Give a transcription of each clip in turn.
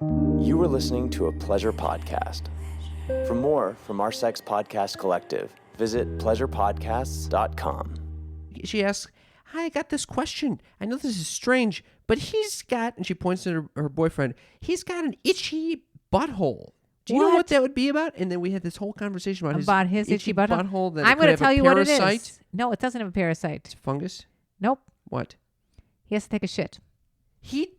You are listening to a pleasure podcast. For more from our sex podcast collective, visit pleasurepodcasts.com. She asks, "Hi, I got this question. I know this is strange, but he's got," and she points at her boyfriend, "he's got an itchy butthole. Do you know what that would be about?" And then we had this whole conversation about his itchy butthole. That I'm going to tell you what it parasite. is. No, it doesn't have a parasite. It's fungus? Nope. What? He has to take a shit.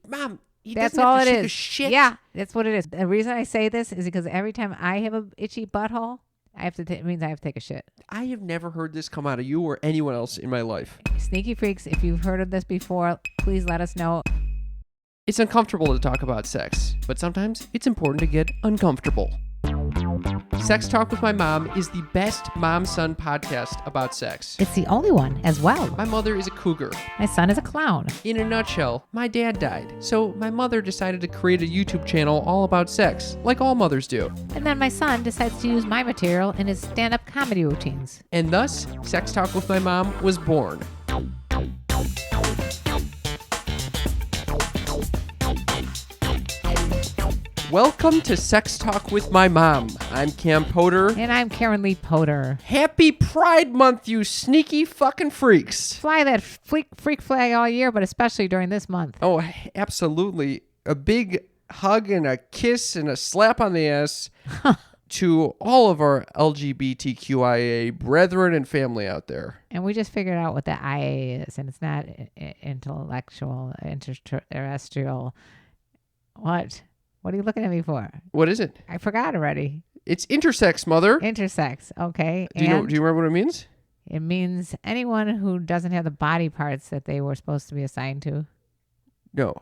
Mom, he That's doesn't all have it to take is. a shit? Yeah, that's what it is. The reason I say this is because every time I have an itchy butthole, it means I have to take a shit. I have never heard this come out of you or anyone else in my life. Sneaky freaks, if you've heard of this before, please let us know. It's uncomfortable to talk about sex, but sometimes it's important to get uncomfortable. Sex Talk with My Mom is the best mom-son podcast about sex. It's the only one as well. My mother is a cougar. My son is a clown. In a nutshell, my dad died, so my mother decided to create a YouTube channel all about sex, like all mothers do. And then my son decides to use my material in his stand-up comedy routines. And thus, Sex Talk with My Mom was born. Welcome to Sex Talk with My Mom. I'm Cam Potter. And I'm Karen Lee Potter. Happy Pride Month, you sneaky fucking freaks. Fly that freak flag all year, but especially during this month. Oh, absolutely. A big hug and a kiss and a slap on the ass to all of our LGBTQIA brethren and family out there. And we just figured out what the IA is, and it's not intellectual, extraterrestrial. What? What are you looking at me for? What is it? I forgot already. It's intersex, mother. Intersex, okay. Do you remember what it means? It means anyone who doesn't have the body parts that they were supposed to be assigned to. No.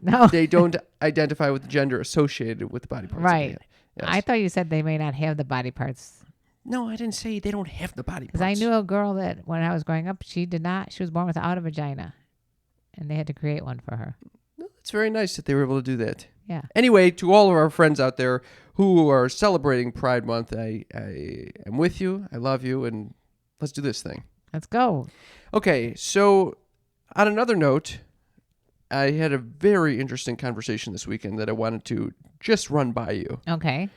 No. They don't identify with the gender associated with the body parts. Right. Yes. I thought you said they may not have the body parts. No, I didn't say they don't have the body parts. Because I knew a girl that when I was growing up, she was born without a vagina. And they had to create one for her. No, it's very nice that they were able to do that. Yeah. Anyway, to all of our friends out there who are celebrating Pride Month, I am with you. I love you. And let's do this thing. Let's go. Okay, so on another note, I had a very interesting conversation this weekend that I wanted to just run by you. Okay.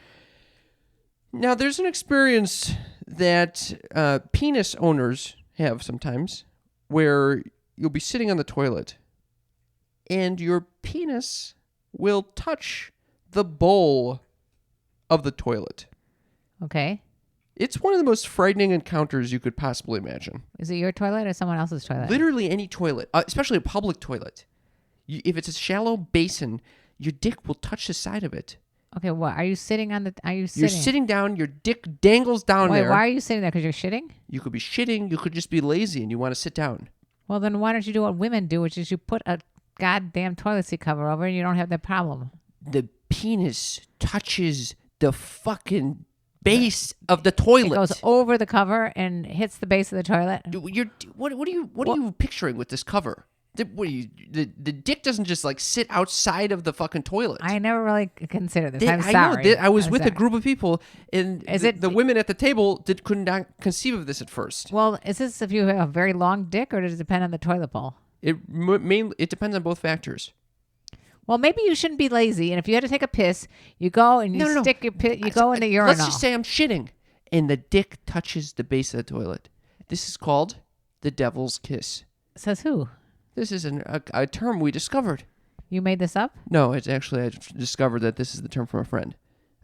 Now, there's an experience that penis owners have sometimes where you'll be sitting on the toilet and your penis will touch the bowl of the toilet. Okay. It's one of the most frightening encounters you could possibly imagine. Is it your toilet or someone else's toilet? Literally any toilet, especially a public toilet. If it's a shallow basin, your dick will touch the side of it. Okay, what? Are you sitting? You're You're sitting down, your dick dangles down Wait, there. why are you sitting there? Because you're shitting? You could be shitting, you could just be lazy and you want to sit down. Well, then why don't you do what women do, which is you put a goddamn toilet seat cover over and you don't have that problem. The penis touches the fucking base of the toilet. It goes over the cover and hits the base of the toilet. What are you picturing with this cover? The dick doesn't just like sit outside of the fucking toilet. I never really considered this. I'm I sorry. know. I was with a group of people, and the women at the table could not conceive of this at first. Well, is this if you have a very long dick, or does it depend on the toilet bowl? It depends on both factors. Well, maybe you shouldn't be lazy, and if you had to take a piss, you go and you stick your piss. You go in the urinal. Let's just say I'm shitting, and the dick touches the base of the toilet. This is called the devil's kiss. Says who? This is a term we discovered. You made this up? No, it's actually I discovered that this is the term from a friend.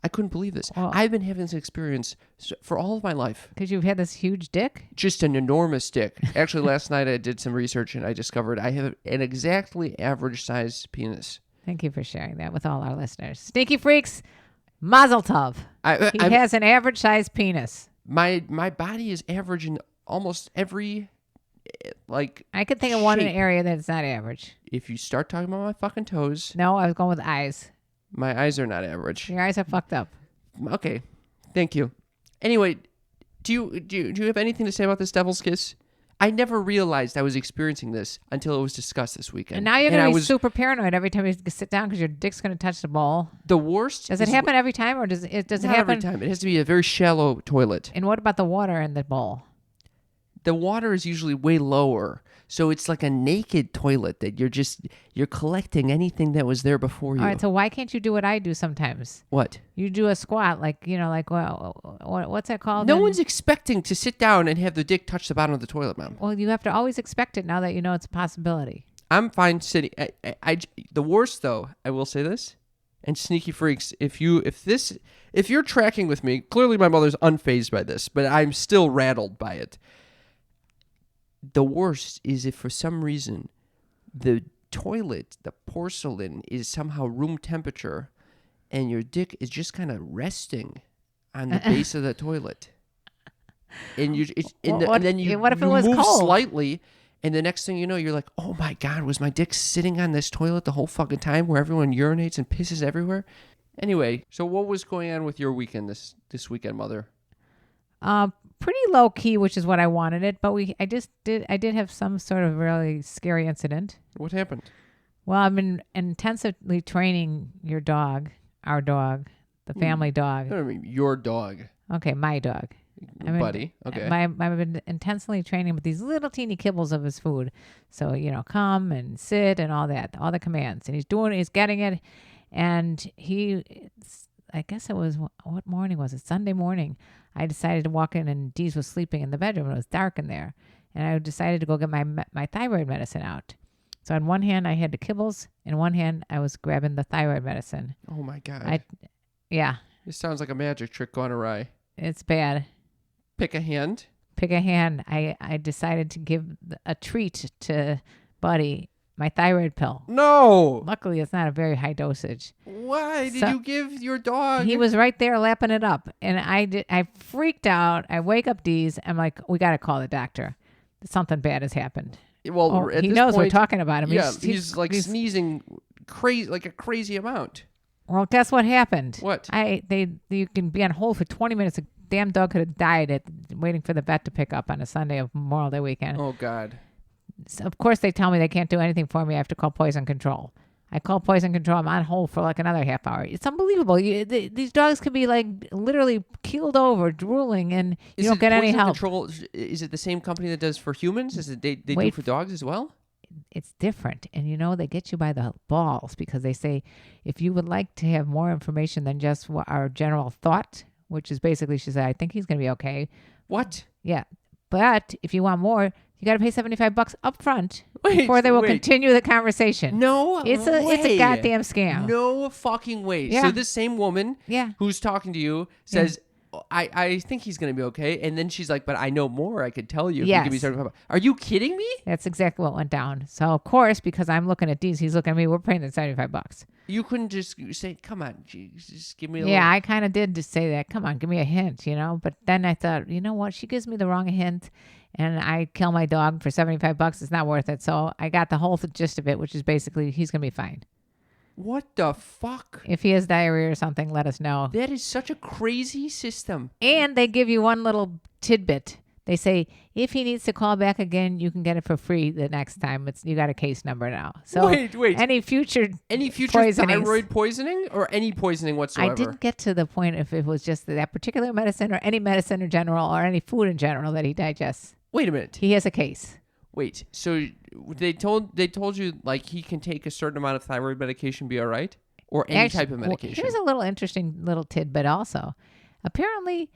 I couldn't believe this. Well, I've been having this experience for all of my life. Because you've had this huge dick? Just an enormous dick. Actually, last night I did some research and I discovered I have an exactly average size penis. Thank you for sharing that with all our listeners. Sneaky freaks, mazel tov. He has an average size penis. My body is average in almost every I could think of one in an area that's not average. If you start talking about my fucking toes. No, I was going with eyes. My eyes are not average. Your eyes are fucked up. Okay. Thank you. Anyway, do you have anything to say about this devil's kiss? I never realized I was experiencing this until it was discussed this weekend. And now you're going to be super paranoid every time you sit down because your dick's going to touch the bowl. The worst. Does it happen every time, or does it happen every time? It has to be a very shallow toilet. And what about the water in the bowl? the water is usually way lower. So it's like a naked toilet that you're collecting anything that was there before you. All right, so why can't you do what I do sometimes? What? You do a squat, what's that called? No one's expecting to sit down and have the dick touch the bottom of the toilet, Mom. Well, you have to always expect it now that you know it's a possibility. I'm fine sitting. The worst, though, I will say this, and sneaky freaks, if you're tracking with me, clearly my mother's unfazed by this, but I'm still rattled by it. The worst is if for some reason the toilet, the porcelain, is somehow room temperature and your dick is just kind of resting on the base of the toilet. And then you what if it was move cold? Slightly, and the next thing you know, you're like, oh my God, was my dick sitting on this toilet the whole fucking time where everyone urinates and pisses everywhere? Anyway, so what was going on with your weekend this weekend, Mother? Pretty low key, which is what I wanted it, but I did have some sort of really scary incident. What happened? Well, I've been intensively training our dog, the family dog. I mean, your dog. Okay, my dog. Buddy. Okay. I've been intensely training with these little teeny kibbles of his food. So, come and sit and all that, all the commands. And he's getting it. And I guess it was, what morning was it? Sunday morning. I decided to walk in and Deez was sleeping in the bedroom. It was dark in there. And I decided to go get my thyroid medicine out. So on one hand, I had the kibbles. In one hand, I was grabbing the thyroid medicine. Oh, my God. Yeah. This sounds like a magic trick gone awry. It's bad. Pick a hand. I decided to give a treat to Buddy, my thyroid pill. No. Luckily, it's not a very high dosage. Why did you give your dog? He was right there lapping it up. And I freaked out. I wake up Deez. I'm like, we got to call the doctor. Something bad has happened. Well, he knows we're talking about him. Yeah, he's sneezing crazy, like a crazy amount. Well, guess what happened? What? You can be on hold for 20 minutes. A damn dog could have died waiting for the vet to pick up on a Sunday of Memorial Day weekend. Oh, God. So of course, they tell me they can't do anything for me. I have to call poison control. I call poison control. I'm on hold for like another half hour. It's unbelievable. These dogs could be like literally keeled over, drooling, and you don't get any help. Control, is it the same company that does for humans? Is it they do for dogs as well? It's different. And they get you by the balls because they say, if you would like to have more information than just what our general thought, which is basically, she said, I think he's going to be okay. What? Yeah. But if you want more, you got to pay $75 up front before they will continue the conversation. No it's a goddamn scam. No fucking way. Yeah. So this same woman who's talking to you says, I think he's going to be okay. And then she's like, but I know more. I could tell you. Yes. If you give me $75. Are you kidding me? That's exactly what went down. So, of course, because I'm looking at Deez, he's looking at me. We're paying the $75. You couldn't just say, come on, just give me a little. Yeah, I kind of did just say that. Come on, give me a hint, But then I thought, you know what? She gives me the wrong hint and I kill my dog for $75. It's not worth it. So I got the whole gist of it, which is basically he's going to be fine. What the fuck? If he has diarrhea or something, let us know. That is such a crazy system. And they give you one little tidbit. They say, if he needs to call back again, you can get it for free the next time. You got a case number now. So wait. Any future thyroid poisoning or any poisoning whatsoever? I didn't get to the point if it was just that particular medicine or any medicine in general or any food in general that he digests. Wait a minute. He has a case. Wait, so they told you like he can take a certain amount of thyroid medication, be all right, or any type of medication? Here's a little interesting little tidbit also. Apparently,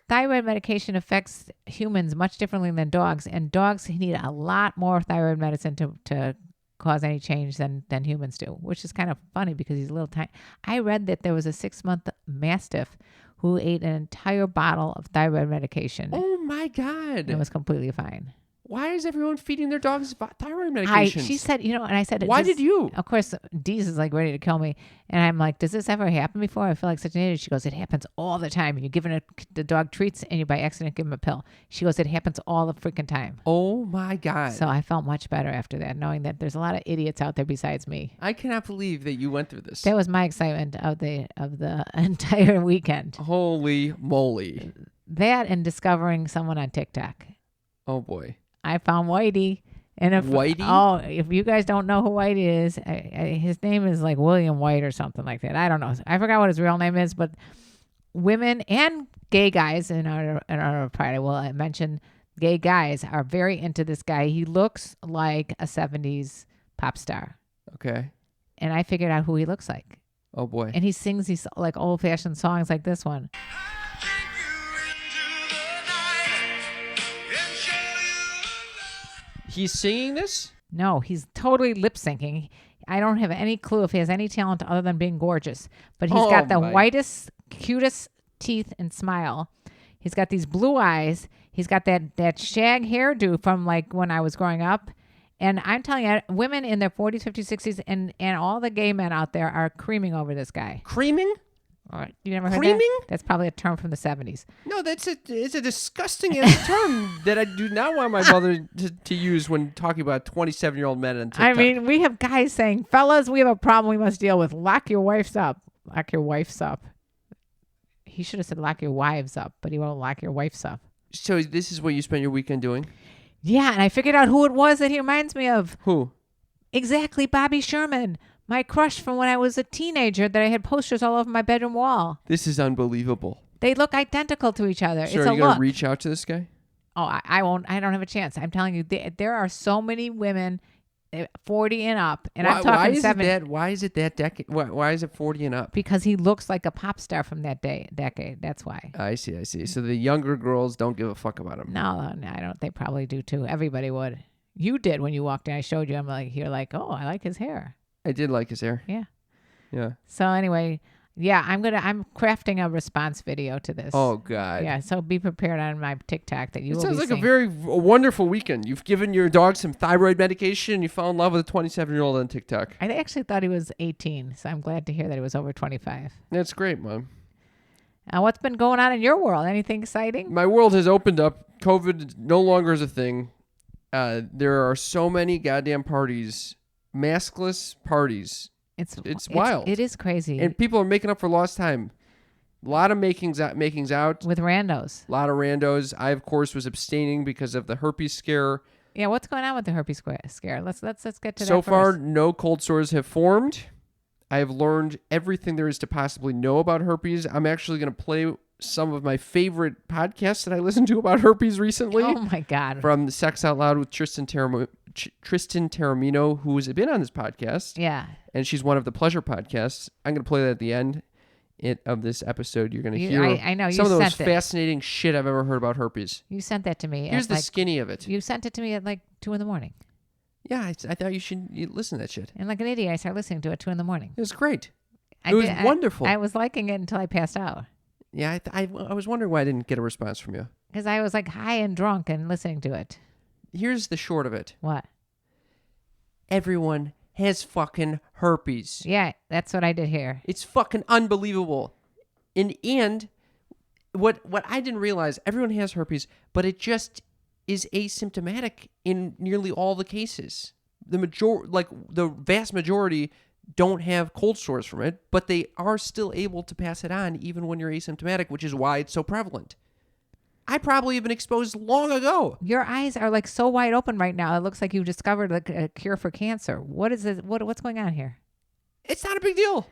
thyroid medication affects humans much differently than dogs, and dogs need a lot more thyroid medicine to cause any change than humans do, which is kind of funny because he's a little tiny. I read that there was a 6-month Mastiff who ate an entire bottle of thyroid medication. Oh my God! And it was completely fine. Why is everyone feeding their dogs thyroid medications? She said, and I said, why did you? Of course, Deez is like ready to kill me. And I'm like, does this ever happen before? I feel like such an idiot. She goes, it happens all the time. And you're giving the dog treats and you by accident give him a pill. She goes, it happens all the freaking time. Oh my God. So I felt much better after that, knowing that there's a lot of idiots out there besides me. I cannot believe that you went through this. That was my excitement of the entire weekend. Holy moly. That and discovering someone on TikTok. Oh boy. I found Whitey. And if you guys don't know who Whitey is, his name is like William White or something like that. I don't know. I forgot what his real name is, but women and gay guys in our party will mention gay guys are very into this guy. He looks like a 70s pop star. Okay. And I figured out who he looks like. Oh boy. And he sings these like old-fashioned songs like this one. He's singing this? No, he's totally lip syncing. I don't have any clue if he has any talent other than being gorgeous. But he's got the whitest, cutest teeth and smile. He's got these blue eyes. He's got that shag hairdo from like when I was growing up. And I'm telling you, women in their 40s, 50s, 60s, and all the gay men out there are creaming over this guy. Creaming? You never heard Creaming? that? That's probably a term from the 70s. No, it's a disgusting ass term that I do not want my mother to use when talking about 27-year-old men on TikTok. I mean, we have guys saying, fellas, we have a problem we must deal with. Lock your wives up. Lock your wives up. He should have said lock your wives up, but he won't lock your wives up. So this is what you spent your weekend doing? Yeah, and I figured out who it was that he reminds me of. Who? Exactly, Bobby Sherman. My crush from when I was a teenager that I had posters all over my bedroom wall. This is unbelievable. They look identical to each other. So it's are you going look. to reach out to this guy? Oh, I won't. I don't have a chance. I'm telling you, there are so many women 40 and up. And I'm talking 70. Why is it that decade? Why is it 40 and up? Because he looks like a pop star from that decade. That's why. I see. So the younger girls don't give a fuck about him. No, I don't. They probably do too. Everybody would. You did when you walked in. I showed you. You're like, oh, I like his hair. I did like his hair. Yeah. Yeah. So anyway, yeah, I'm crafting a response video to this. Oh God. Yeah. So be prepared on my TikTok that you will be sounds like seeing. a very wonderful weekend. You've given your dog some thyroid medication and you fell in love with a 27-year-old on TikTok. I actually thought he was 18, so I'm glad to hear that he was over 25. That's great, Mom. What's been going on in your world? Anything exciting? My world has opened up. COVID no longer is a thing. There are so many goddamn parties, maskless parties. It's wild. It is crazy. And people are making up for lost time. A lot of makings out. With randos. A lot of randos. I, of course, was abstaining because of the herpes scare. Yeah, what's going on with the herpes scare? Let's get to that So far, first. no cold sores have formed. I have learned everything there is to possibly know about herpes. I'm actually going to play some of my favorite podcasts that I listened to about herpes recently. Oh, my God. From Sex Out Loud with Tristan Taormino, who has been on this podcast. Yeah. And she's one of the pleasure podcasts. I'm going to play that at the end of this episode. You're going to hear I know, some of the most sent it. fascinating shit I've ever heard about herpes. You sent that to me. Here's the skinny of it. You sent it to me at like 2 a.m. Yeah, I thought you should listen to that shit. And like an idiot, I started listening to it at 2 a.m. It was great. It was wonderful. I was liking it until I passed out. Yeah, I was wondering why I didn't get a response from you. Because I was like high and drunk and listening to it. Here's the short of it. What? Everyone has fucking herpes. Yeah, that's what I did here. It's fucking unbelievable. And what I didn't realize, everyone has herpes, but it just is asymptomatic in nearly all the cases. The vast majority don't have cold sores from it, but they are still able to pass it on even when you're asymptomatic, which is why it's so prevalent. I probably have been exposed long ago. Your eyes are like so wide open right now. It looks like you've discovered like a cure for cancer. What is it? What's going on here? It's not a big deal.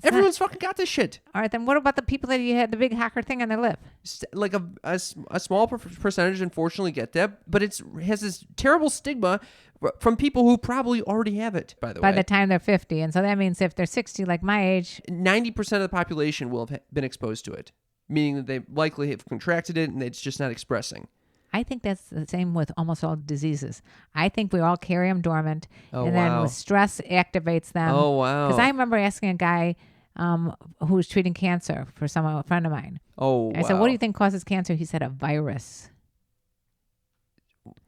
Everyone's fucking got this shit. All right, then what about the people that you had the big hacker thing on their lip? Like a small percentage, unfortunately, get that, but it has this terrible stigma from people who probably already have it, by the way. By the time they're 50. And so that means if they're 60, like my age. 90% of the population will have been exposed to it, meaning that they likely have contracted it and it's just not expressing. I think that's the same with almost all diseases. I think we all carry them dormant. Oh, and then with stress activates them. Oh, wow. Because I remember asking a guy who was treating cancer for a friend of mine. Oh, I said, what do you think causes cancer? He said, a virus.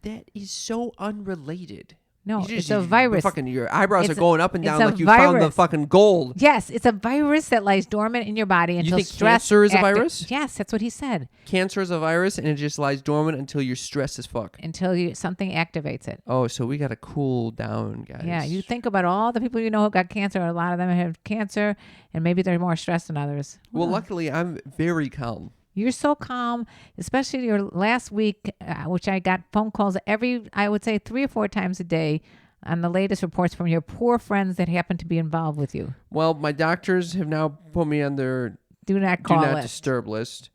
That is so unrelated. No, it's a virus. Fucking your eyebrows are It's going up and down like you virus. found the fucking gold. Yes, it's a virus that lies dormant in your body until You think stress. cancer is a virus? Yes, that's what he said. Cancer is a virus and it just lies dormant until you're stressed as fuck. Until something activates it. Oh, so we got to cool down, guys. Yeah, you think about all the people you know who got cancer. A lot of them have cancer, and maybe they're more stressed than others. Well, luckily, I'm very calm. You're so calm, especially your last week, which I got phone calls I would say 3 or 4 times a day on the latest reports from your poor friends that happen to be involved with you. Well, my doctors have now put me on their Do not disturb list.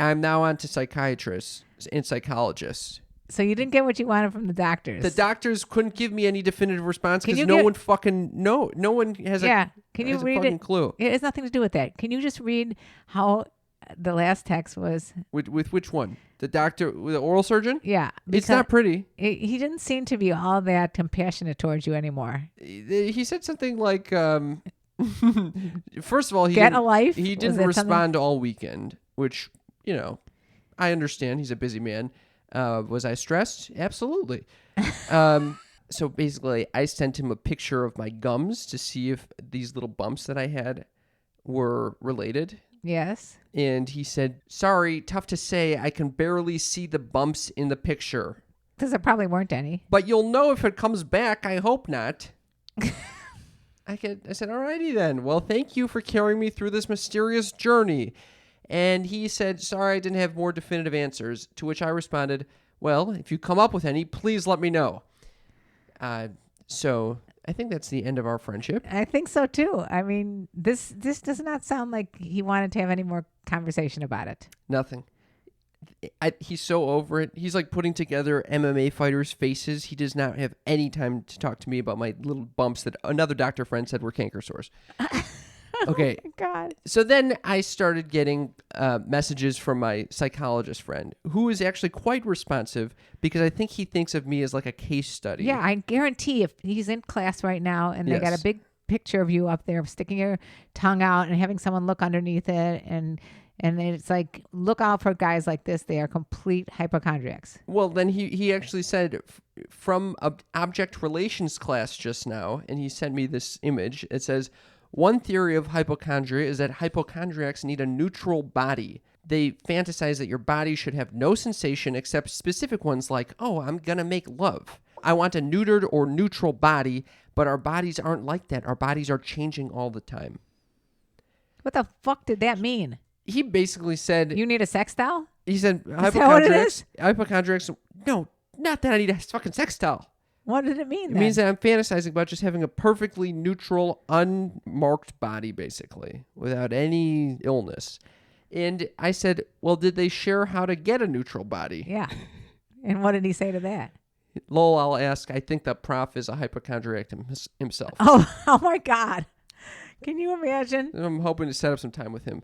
I'm now on to psychiatrists and psychologists. So you didn't get what you wanted from the doctors. The doctors couldn't give me any definitive response because no one fucking no one has Can you has read a fucking it? clue. It has nothing to do with that. Can you just read how the last text was? With which one? The doctor, the oral surgeon? Yeah. It's not pretty. He didn't seem to be all that compassionate towards you anymore. He said something like, first of all, Get a life? He Was didn't that respond all weekend, which, I understand. He's a busy man. Was I stressed? Absolutely. So basically, I sent him a picture of my gums to see if these little bumps that I had were related. Yes. And he said, sorry, tough to say. I can barely see the bumps in the picture. Because there probably weren't any. But you'll know if it comes back. I hope not. I said, alrighty then. Well, thank you for carrying me through this mysterious journey. And he said, sorry, I didn't have more definitive answers. To which I responded, well, if you come up with any, please let me know. So I think that's the end of our friendship. I think so too. I mean, this does not sound like he wanted to have any more conversation about it. Nothing. He's so over it. He's like putting together MMA fighters' faces. He does not have any time to talk to me about my little bumps that another doctor friend said were canker sores. Okay. Oh my God. So then I started getting messages from my psychologist friend, who is actually quite responsive because I think he thinks of me as like a case study. Yeah, I guarantee if he's in class right now and they got a big picture of you up there sticking your tongue out and having someone look underneath it and it's like, look out for guys like this. They are complete hypochondriacs. Well, then he actually said from object relations class just now, and he sent me this image. It says, one theory of hypochondria is that hypochondriacs need a neutral body. They fantasize that your body should have no sensation except specific ones like, oh, I'm going to make love. I want a neutered or neutral body, but our bodies aren't like that. Our bodies are changing all the time. What the fuck did that mean? He basically said... You need a sex doll? He said, that what it is? hypochondriacs... No, not that I need a fucking sex doll. What did it mean It means that I'm fantasizing about just having a perfectly neutral, unmarked body, basically, without any illness. And I said, well, did they share how to get a neutral body? Yeah. And what did he say to that? Lol, I'll ask. I think the prof is a hypochondriac himself. Oh my God. Can you imagine? I'm hoping to set up some time with him,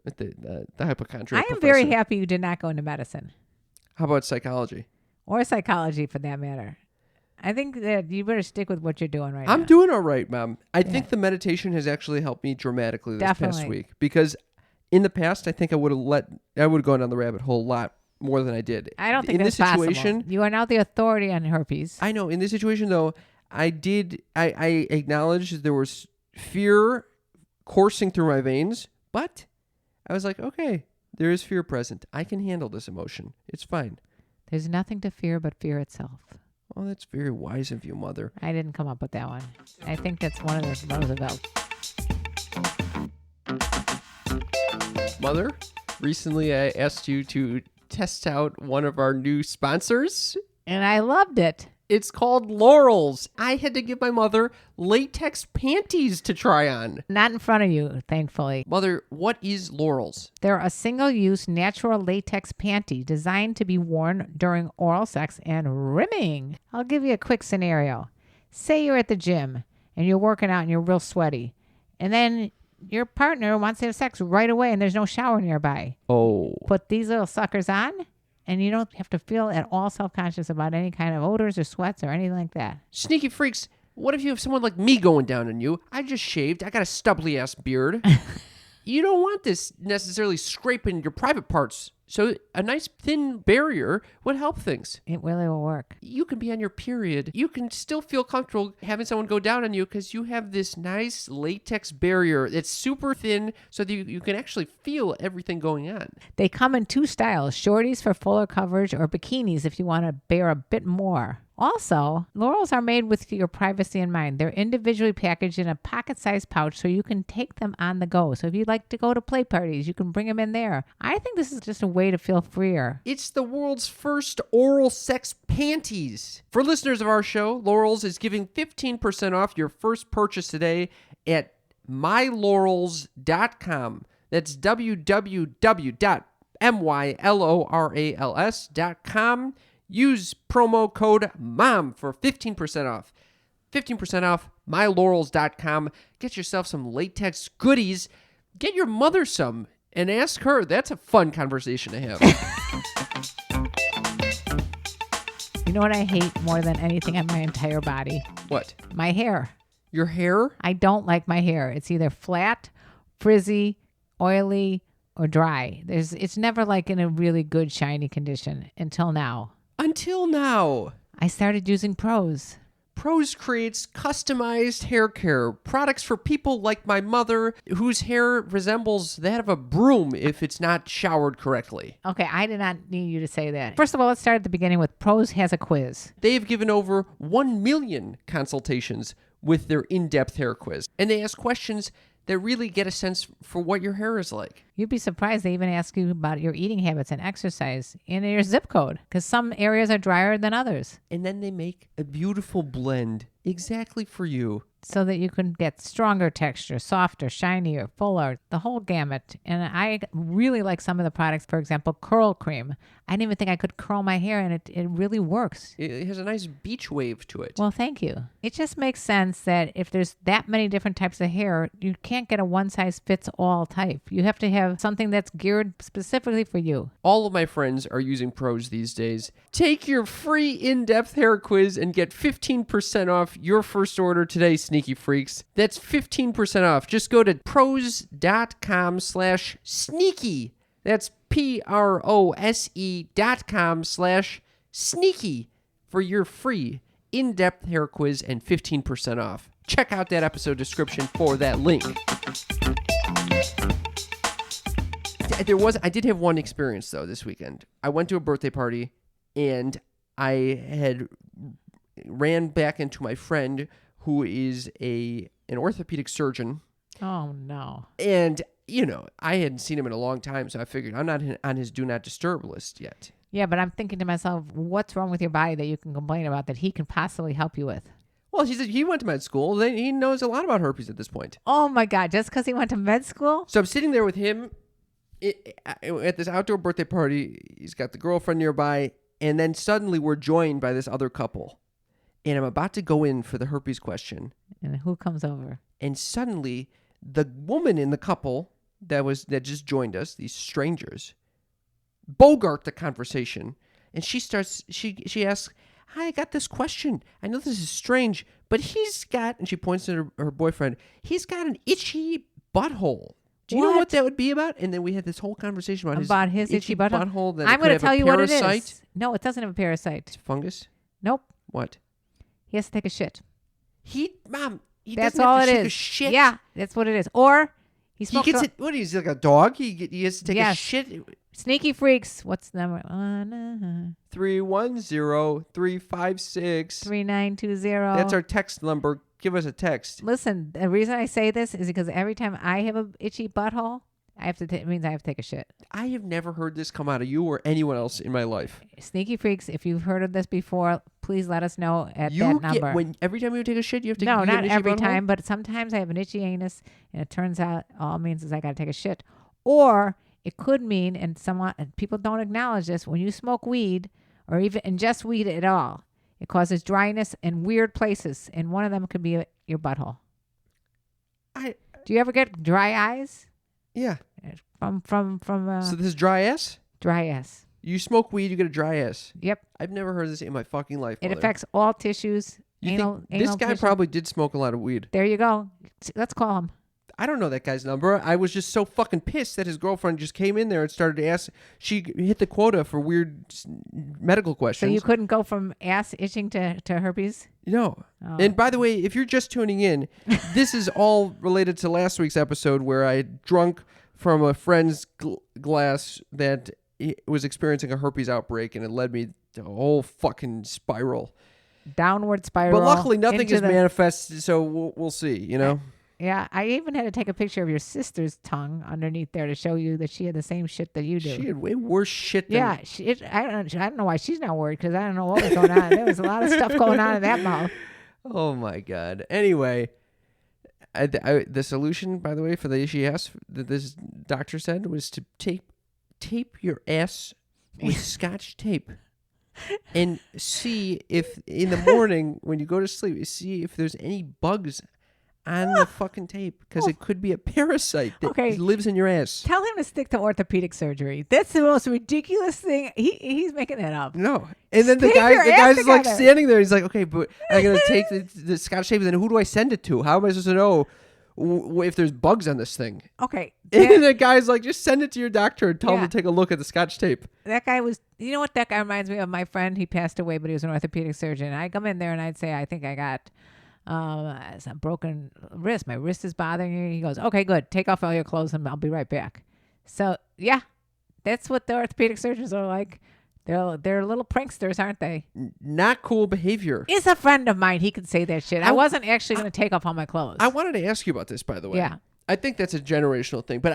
with the hypochondriac I am professor. very happy you did not go into medicine. How about psychology? Or psychology, for that matter. I think that you better stick with what you're doing right now. I'm doing all right, Mom. I think the meditation has actually helped me dramatically this past week. Because in the past, I think I would have gone down the rabbit hole a lot more than I did. I don't think in that's this situation, possible. You are now the authority on herpes. I know. In this situation, though, I acknowledged there was fear coursing through my veins, but I was like, okay, there is fear present. I can handle this emotion. It's fine. There's nothing to fear but fear itself. Oh, that's very wise of you, Mother. I didn't come up with that one. I think that's one of the Roosevelt. Mother, recently I asked you to test out one of our new sponsors. And I loved it. It's called Laurels. I had to give my mother latex panties to try on. Not in front of you, thankfully. Mother, what is Laurels? They're a single-use natural latex panty designed to be worn during oral sex and rimming. I'll give you a quick scenario. Say you're at the gym and you're working out and you're real sweaty. And then your partner wants to have sex right away and there's no shower nearby. Oh. Put these little suckers on and you don't have to feel at all self-conscious about any kind of odors or sweats or anything like that. Sneaky freaks, what if you have someone like me going down on you? I just shaved. I got a stubbly-ass beard. You don't want this necessarily scraping your private parts. So a nice thin barrier would help things. It really will work. You can be on your period. You can still feel comfortable having someone go down on you because you have this nice latex barrier. It's super thin so that you can actually feel everything going on. They come in two styles, shorties for fuller coverage or bikinis if you want to bear a bit more. Also, Laurels are made with your privacy in mind. They're individually packaged in a pocket-sized pouch so you can take them on the go. So if you'd like to go to play parties, you can bring them in there. I think this is just a way to feel freer. It's the world's first oral sex panties. For listeners of our show, Laurels is giving 15% off your first purchase today at mylaurels.com. That's www. MYLORALS.com. Use promo code MOM for 15% off. 15% off mylaurels.com. Get yourself some latex goodies. Get your mother some and ask her. That's a fun conversation to have. You know what I hate more than anything on my entire body? What? My hair. Your hair? I don't like my hair. It's either flat, frizzy, oily, or dry. It's never like in a really good shiny condition until now. Until now. I started using Pros. Pros creates customized hair care products for people like my mother whose hair resembles that of a broom if it's not showered correctly. Okay, I did not need you to say that. First of all, let's start at the beginning with Pros has a quiz. They have given over 1 million consultations with their in-depth hair quiz, and they ask questions that really get a sense for what your hair is like. You'd be surprised they even ask you about your eating habits and exercise and your zip code, because some areas are drier than others. And then they make a beautiful blend exactly for you. So that you can get stronger texture, softer, shinier, fuller, the whole gamut. And I really like some of the products, for example, curl cream. I didn't even think I could curl my hair, and it really works. It has a nice beach wave to it. Well, thank you. It just makes sense that if there's that many different types of hair, you can't get a one-size-fits-all type. You have to have something that's geared specifically for you. All of my friends are using Pros these days. Take your free in-depth hair quiz and get 15% off your first order today, sneaky freaks. That's 15% off. Just go to pros.com/sneaky. That's PROSE.com/sneaky for your free in-depth hair quiz and 15% off. Check out that episode description for that link. I did have one experience though this weekend. I went to a birthday party and I had ran back into my friend who is an orthopedic surgeon. Oh, no. And, you know, I hadn't seen him in a long time, so I figured I'm not on his do not disturb list yet. Yeah, but I'm thinking to myself, what's wrong with your body that you can complain about that he can possibly help you with? Well, he went to med school. He knows a lot about herpes at this point. Oh, my God. Just because he went to med school? So I'm sitting there with him at this outdoor birthday party. He's got the girlfriend nearby, and then suddenly we're joined by this other couple. And I'm about to go in for the herpes question. And who comes over? And suddenly, the woman in the couple that just joined us, these strangers, bogart the conversation. And she asks, "Hi, I got this question. I know this is strange, but he's got," and she points to her boyfriend, "he's got an itchy butthole. Do you know what that would be about?" And then we had this whole conversation about his itchy butthole. That I'm going to tell you what it parasite. is. No, it doesn't have a parasite. It's fungus? Nope. What? He has to take a shit. Mom, he that's doesn't all have to it take is. a shit. Yeah, that's what it is. Or he gets it. What is he, like a dog? He has to take a shit. Sneaky freaks. What's the number? 310-356-3920. That's our text number. Give us a text. Listen, the reason I say this is because every time I have an itchy butthole, it means I have to take a shit. I have never heard this come out of you or anyone else in my life. Sneaky freaks, if you've heard of this before, please let us know at that number. Every time you take a shit, you have to No, not every butthole? time, but sometimes I have an itchy anus, and it turns out all it means is I got to take a shit. Or it could mean, and people don't acknowledge this, when you smoke weed or even ingest weed at all, it causes dryness in weird places, and one of them could be your butthole. Do you ever get dry eyes? Yeah. From So this is dry ass? Dry ass. You smoke weed, you get a dry ass. Yep. I've never heard this in my fucking life. It affects all tissues. Anal this guy tissue. probably did smoke a lot of weed. There you go. Let's call him. I don't know that guy's number. I was just so fucking pissed that his girlfriend just came in there and started to ask. She hit the quota for weird medical questions. So you couldn't go from ass itching to herpes? No. Oh. And by the way, if you're just tuning in, this is all related to last week's episode where I drunk from a friend's glass that was experiencing a herpes outbreak, and it led me to a whole fucking spiral. Downward spiral. But luckily, nothing is manifest, so we'll see, you know? Yeah, I even had to take a picture of your sister's tongue underneath there to show you that she had the same shit that you do. She had way worse shit than... Yeah, I don't know why she's not worried, because I don't know what was going on. There was a lot of stuff going on in that mouth. Oh, my God. Anyway, the solution, by the way, for the issue that this doctor said was to tape tape your ass with Scotch tape and see if in the morning when you go to sleep, see if there's any bugs on the fucking tape, because it could be a parasite that lives in your ass. Tell him to stick to orthopedic surgery. That's the most ridiculous thing. He's making that up. No. And then the guy's like standing there. He's like, okay, but I'm going to take the Scotch tape, and then who do I send it to? How am I supposed to know if there's bugs on this thing? Okay. And the guy's like, just send it to your doctor and tell him to take a look at the Scotch tape. That guy was, you know what that guy reminds me of? My friend, he passed away, but he was an orthopedic surgeon. I come in there and I'd say, I think I got a broken wrist. My wrist is bothering you. He goes, okay, good. Take off all your clothes and I'll be right back. So, yeah, that's what the orthopedic surgeons are like. They're little pranksters, aren't they? Not cool behavior. He's a friend of mine. He could say that shit. I wasn't actually going to take off all my clothes. I wanted to ask you about this, by the way. Yeah. I think that's a generational thing, but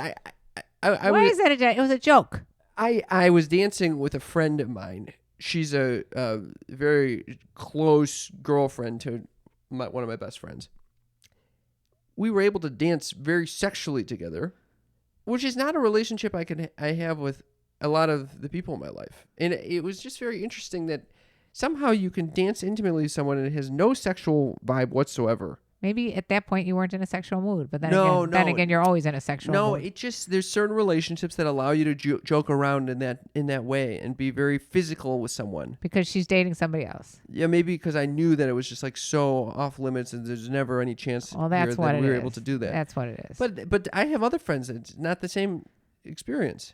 Why is that it was a joke. I was dancing with a friend of mine. She's a very close girlfriend to one of my best friends. We were able to dance very sexually together, which is not a relationship I have with a lot of the people in my life. And it was just very interesting that somehow you can dance intimately with someone and it has no sexual vibe whatsoever. Maybe at that point you weren't in a sexual mood, but then again, you're always in a sexual mood. No, it just, there's certain relationships that allow you to joke around in that way and be very physical with someone. Because she's dating somebody else. Yeah, maybe because I knew that it was just like so off limits and there's never any chance that we were able to do that. That's what it is. But I have other friends that's not the same experience.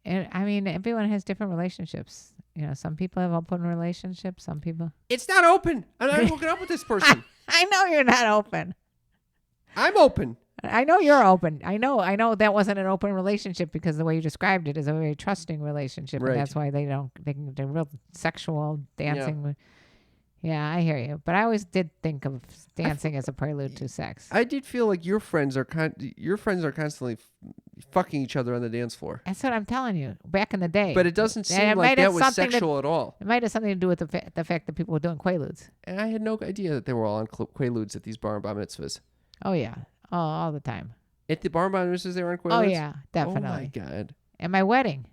And I mean, everyone has different relationships. You know, some people have open relationships. Some people. It's not open. I'm not hooking up with this person. I know you're not open. I'm open. I know you're open. I know that wasn't an open relationship because the way you described it is a very trusting relationship, and that's why they can do real sexual dancing. Yeah, I hear you. But I always did think of dancing as a prelude to sex. I did feel like your friends are constantly fucking each other on the dance floor. That's what I'm telling you. Back in the day. But it doesn't seem like that was sexual at all. It might have something to do with the fact that people were doing quaaludes. And I had no idea that they were all on quaaludes at these bar and bar mitzvahs. Oh, yeah. Oh, all the time. At the bar and bar mitzvahs, they were on quaaludes? Oh, yeah. Definitely. Oh, my God. At my wedding.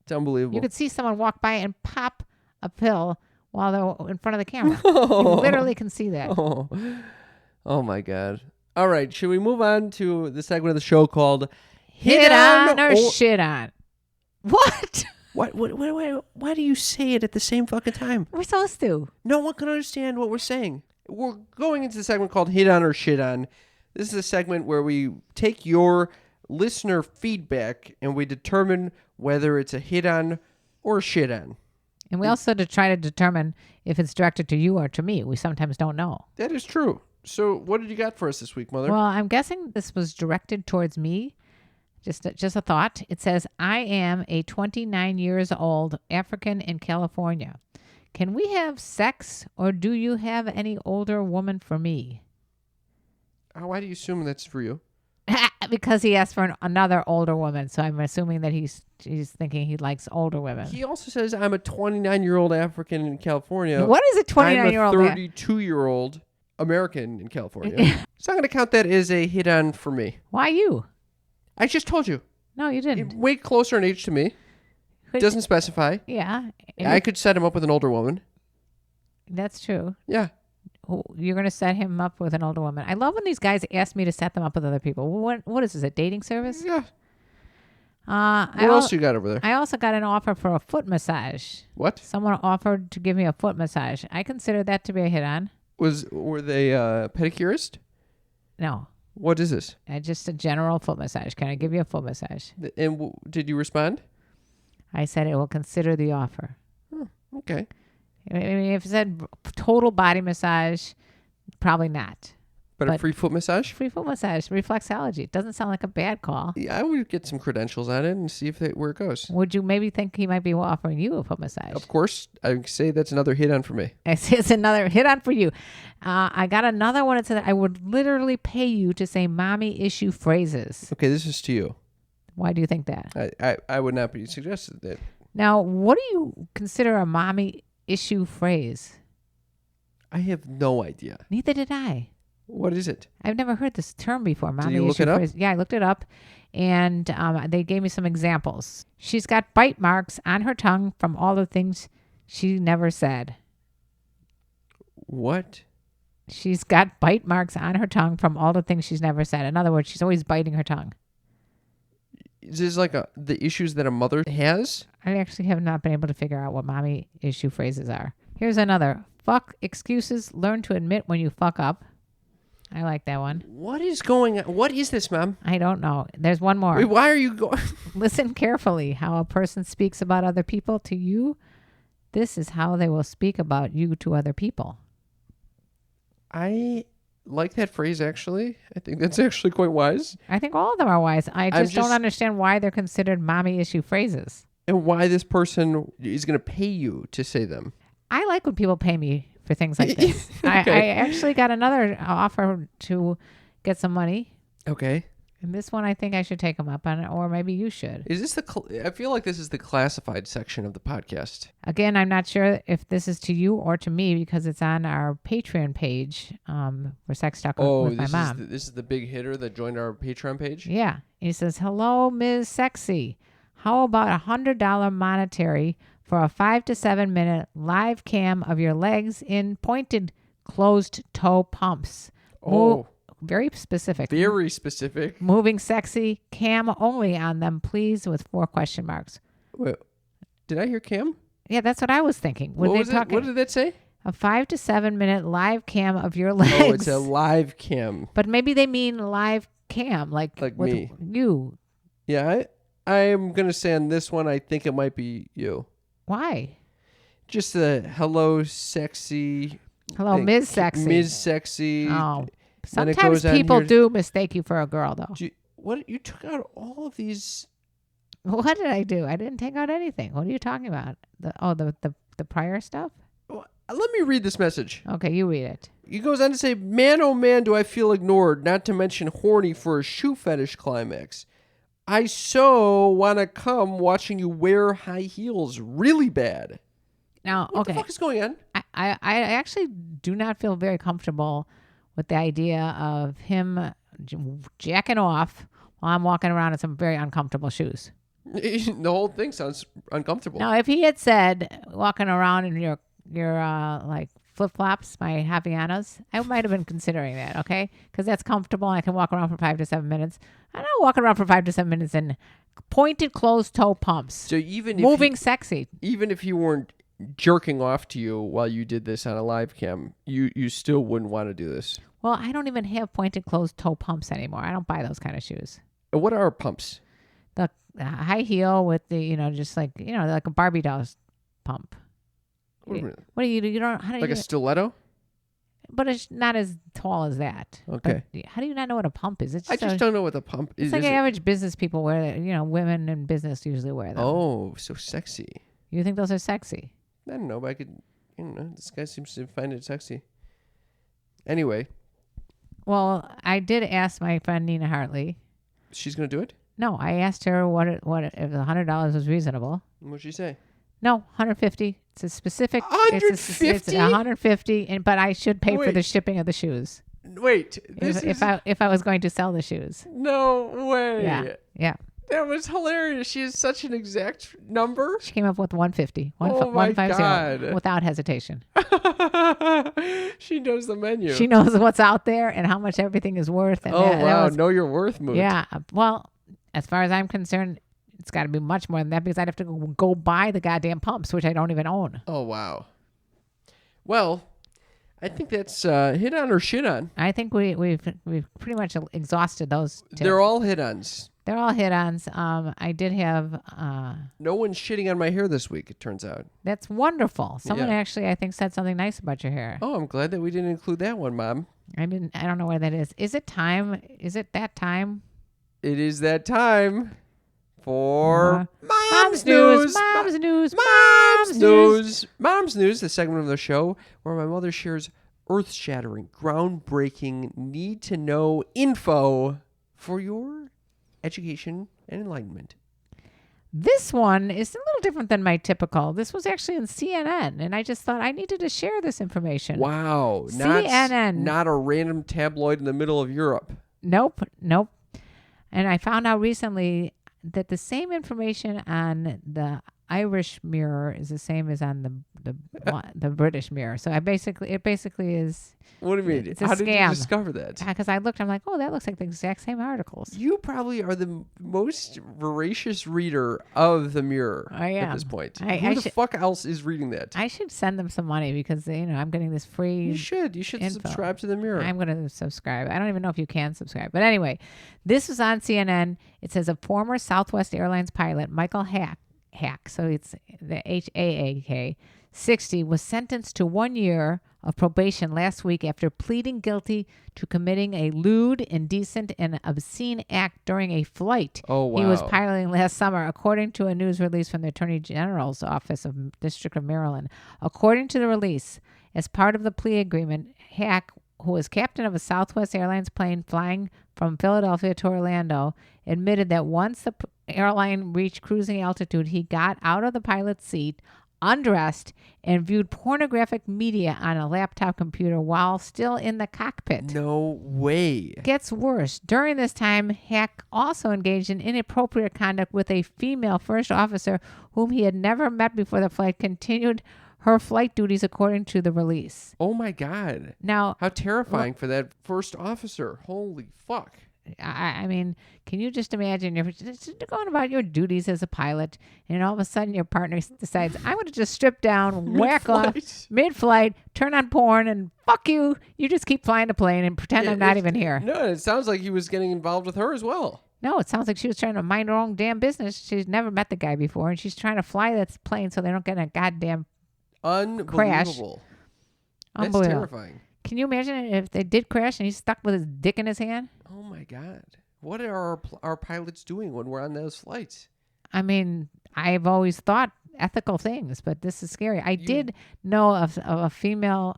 It's unbelievable. You could see someone walk by and pop a pill while they're in front of the camera. You literally can see that. Oh, my God. All right. Should we move on to the segment of the show called Hit on or Shit On? What? Why do you say it at the same fucking time? We're supposed to. No one can understand what we're saying. We're going into the segment called Hit On or Shit On. This is a segment where we take your listener feedback and we determine whether it's a hit on or a shit on. And we also try to determine if it's directed to you or to me. We sometimes don't know. That is true. So what did you got for us this week, Mother? Well, I'm guessing this was directed towards me. Just a thought. It says, I am a 29 years old African in California. Can we have sex, or do you have any older woman for me? Why do you assume that's for you? Because he asked for another older woman, so I'm assuming that he's thinking he likes older women. He also says, I'm a 29-year-old African in California. What is a 29-year-old? I'm a 32-year-old American in California. So I'm going to count that as a hit on for me. Why you? I just told you. No, you didn't. Way closer in age to me. Doesn't specify. Yeah. I could set him up with an older woman. That's true. Yeah. You're going to set him up with an older woman. I love when these guys ask me to set them up with other people. What is this, a dating service? Yeah. What else you got over there? I also got an offer for a foot massage. What? Someone offered to give me a foot massage. I consider that to be a hit on. Were they pedicurist? No. What is this? Just a general foot massage. Can I give you a foot massage? And did you respond? I said I will consider the offer. Oh, okay. I mean, if it said total body massage, probably not. But a free foot massage? Free foot massage, reflexology. It doesn't sound like a bad call. Yeah, I would get some credentials on it and see where it goes. Would you maybe think he might be offering you a foot massage? Of course. I say that's another hit on for me. I say it's another hit on for you. I got another one that said I would literally pay you to say mommy issue phrases. Okay, this is to you. Why do you think that? I would not be suggested that. Now, what do you consider a mommy issue phrase? I have no idea. Neither did I. What is it? I've never heard this term before. Mommy you look issue it up? phrase. Yeah, I looked it up, and they gave me some examples. She's got bite marks on her tongue from all the things she never said. What? She's got bite marks on her tongue from all the things she's never said. In other words, she's always biting her tongue. Is this like the issues that a mother has? I actually have not been able to figure out what mommy issue phrases are. Here's another. Fuck excuses. Learn to admit when you fuck up. I like that one. What is going on? What is this, Mom? I don't know. There's one more. Wait, why are you going? Listen carefully. How a person speaks about other people to you, this is how they will speak about you to other people. I like that phrase, actually. I think that's actually quite wise. I think all of them are wise. I just don't understand why they're considered mommy issue phrases. And why this person is going to pay you to say them. I like when people pay me for things like this. I actually got another offer to get some money. Okay. And this one, I think I should take them up on, or maybe you should. Is this I feel like this is the classified section of the podcast. Again, I'm not sure if this is to you or to me because it's on our Patreon page for Sex Talk with my mom. This is the big hitter that joined our Patreon page? Yeah. He says, hello, Ms. Sexy. How about $100 monetary for a 5 to 7 minute live cam of your legs in pointed closed toe pumps? Very specific. Very specific. Moving sexy, cam only on them, please, with 4 question marks. Wait, did I hear Cam? Yeah, that's what I was thinking. What did that say? A 5 to 7 minute live cam of your legs. Oh, it's a live cam. But maybe they mean live cam, like with me. you. Yeah, I'm going to say on this one, I think it might be you. Why? Just the hello, sexy. Hello, Ms. Sexy. Ms. Sexy. Oh. Sometimes people do mistake you for a girl, though. You took out all of these. What did I do? I didn't take out anything. What are you talking about? The prior stuff? Well, let me read this message. Okay, you read it. He goes on to say, man, oh man, do I feel ignored, not to mention horny for a shoe fetish climax. I so want to come watching you wear high heels really bad. Now, What the fuck is going on? I actually do not feel very comfortable with the idea of him jacking off while I'm walking around in some very uncomfortable shoes. The whole thing sounds uncomfortable. Now, if he had said walking around in your like flip-flops, my Havianas, I might have been considering that, okay? Because that's comfortable. I can walk around for 5 to 7 minutes. I'm not walking around for 5 to 7 minutes in pointed closed toe pumps. So even moving sexy. Even if you weren't jerking off to you while you did this on a live cam, you still wouldn't want to do this. Well, I don't even have pointed closed toe pumps anymore. I don't buy those kind of shoes. And what are pumps? The high heel with the, just like, like a Barbie doll's pump. What do you don't, how do like you, a stiletto? But it's not as tall as that. Okay. But how do you not know what a pump is? It's I just don't know what the pump is. It's like average business people wear that. Women in business usually wear them. Oh, so sexy. You think those are sexy? I don't know, but I could, this guy seems to find it sexy. Anyway. Well, I did ask my friend Nina Hartley. She's going to do it? No, I asked her what if $100 was reasonable. What'd she say? No, $150. It's a specific. $150? It's $150, but I should pay for the shipping of the shoes. Wait, if I was going to sell the shoes. No way. Yeah. That was hilarious. She has such an exact number. She came up with $150. Oh my God. Without hesitation. She knows the menu. She knows what's out there and how much everything is worth. And wow, know your worth move. Yeah. Well, as far as I'm concerned, it's got to be much more than that because I'd have to go buy the goddamn pumps, which I don't even own. Oh, wow. Well, I think that's hit on or shit on. I think we've pretty much exhausted those tips. They're all hit ons. They're all hit-ons. I did have... no one's shitting on my hair this week, it turns out. That's wonderful. Someone actually, I think, said something nice about your hair. Oh, I'm glad that we didn't include that one, Mom. I don't know where that is. Is it time? Is it that time? It is that time for Mom's News. Mom's News. Mom's News. Mom's News, the segment of the show where my mother shares earth-shattering, groundbreaking, need-to-know info for your education and enlightenment. This one is a little different than my typical. This was actually in CNN, and I just thought I needed to share this information. Wow. CNN. Not a random tabloid in the middle of Europe. Nope. And I found out recently that the same information on the Irish mirror is the same as on the British mirror. So it basically is. What do you mean? It's a How scam. did you discover that? Because I looked, I'm like, oh, that looks like the exact same articles. You probably are the most voracious reader of the Mirror I am. at this point. I Who the should- fuck else is reading that? I should send them some money because I'm getting this free. You should info. subscribe to the Mirror. I'm going to subscribe. I don't even know if you can subscribe. But anyway, this was on CNN. It says a former Southwest Airlines pilot, Michael Hack, so it's the HAAK, 60, was sentenced to 1 year of probation last week after pleading guilty to committing a lewd, indecent, and obscene act during a flight Oh, wow. he was piloting last summer, according to a news release from the Attorney General's Office of District of Maryland. According to the release, as part of the plea agreement, Hack, who was captain of a Southwest Airlines plane flying from Philadelphia to Orlando, admitted that once the airline reached cruising altitude, he got out of the pilot's seat, undressed, and viewed pornographic media on a laptop computer while still in the cockpit. No way. Gets worse. During this time, Hack also engaged in inappropriate conduct with a female first officer whom he had never met before the flight, continued her flight duties according to the release. Oh my God. Now, How terrifying for that first officer. Holy fuck. I mean, can you just imagine you're just going about your duties as a pilot, and all of a sudden your partner decides, I'm going to just strip down, whack off mid-flight, turn on porn, and fuck you. You just keep flying the plane and pretend I'm not even here. No, it sounds like he was getting involved with her as well. No, it sounds like she was trying to mind her own damn business. She's never met the guy before, and she's trying to fly that plane so they don't get in a goddamn Unbelievable. That's unbelievable. terrifying. Can you imagine if they did crash and he's stuck with his dick in his hand? Oh my God. What are our pilots doing when we're on those flights? I mean, I've always thought ethical things, but this is scary. I did know of a female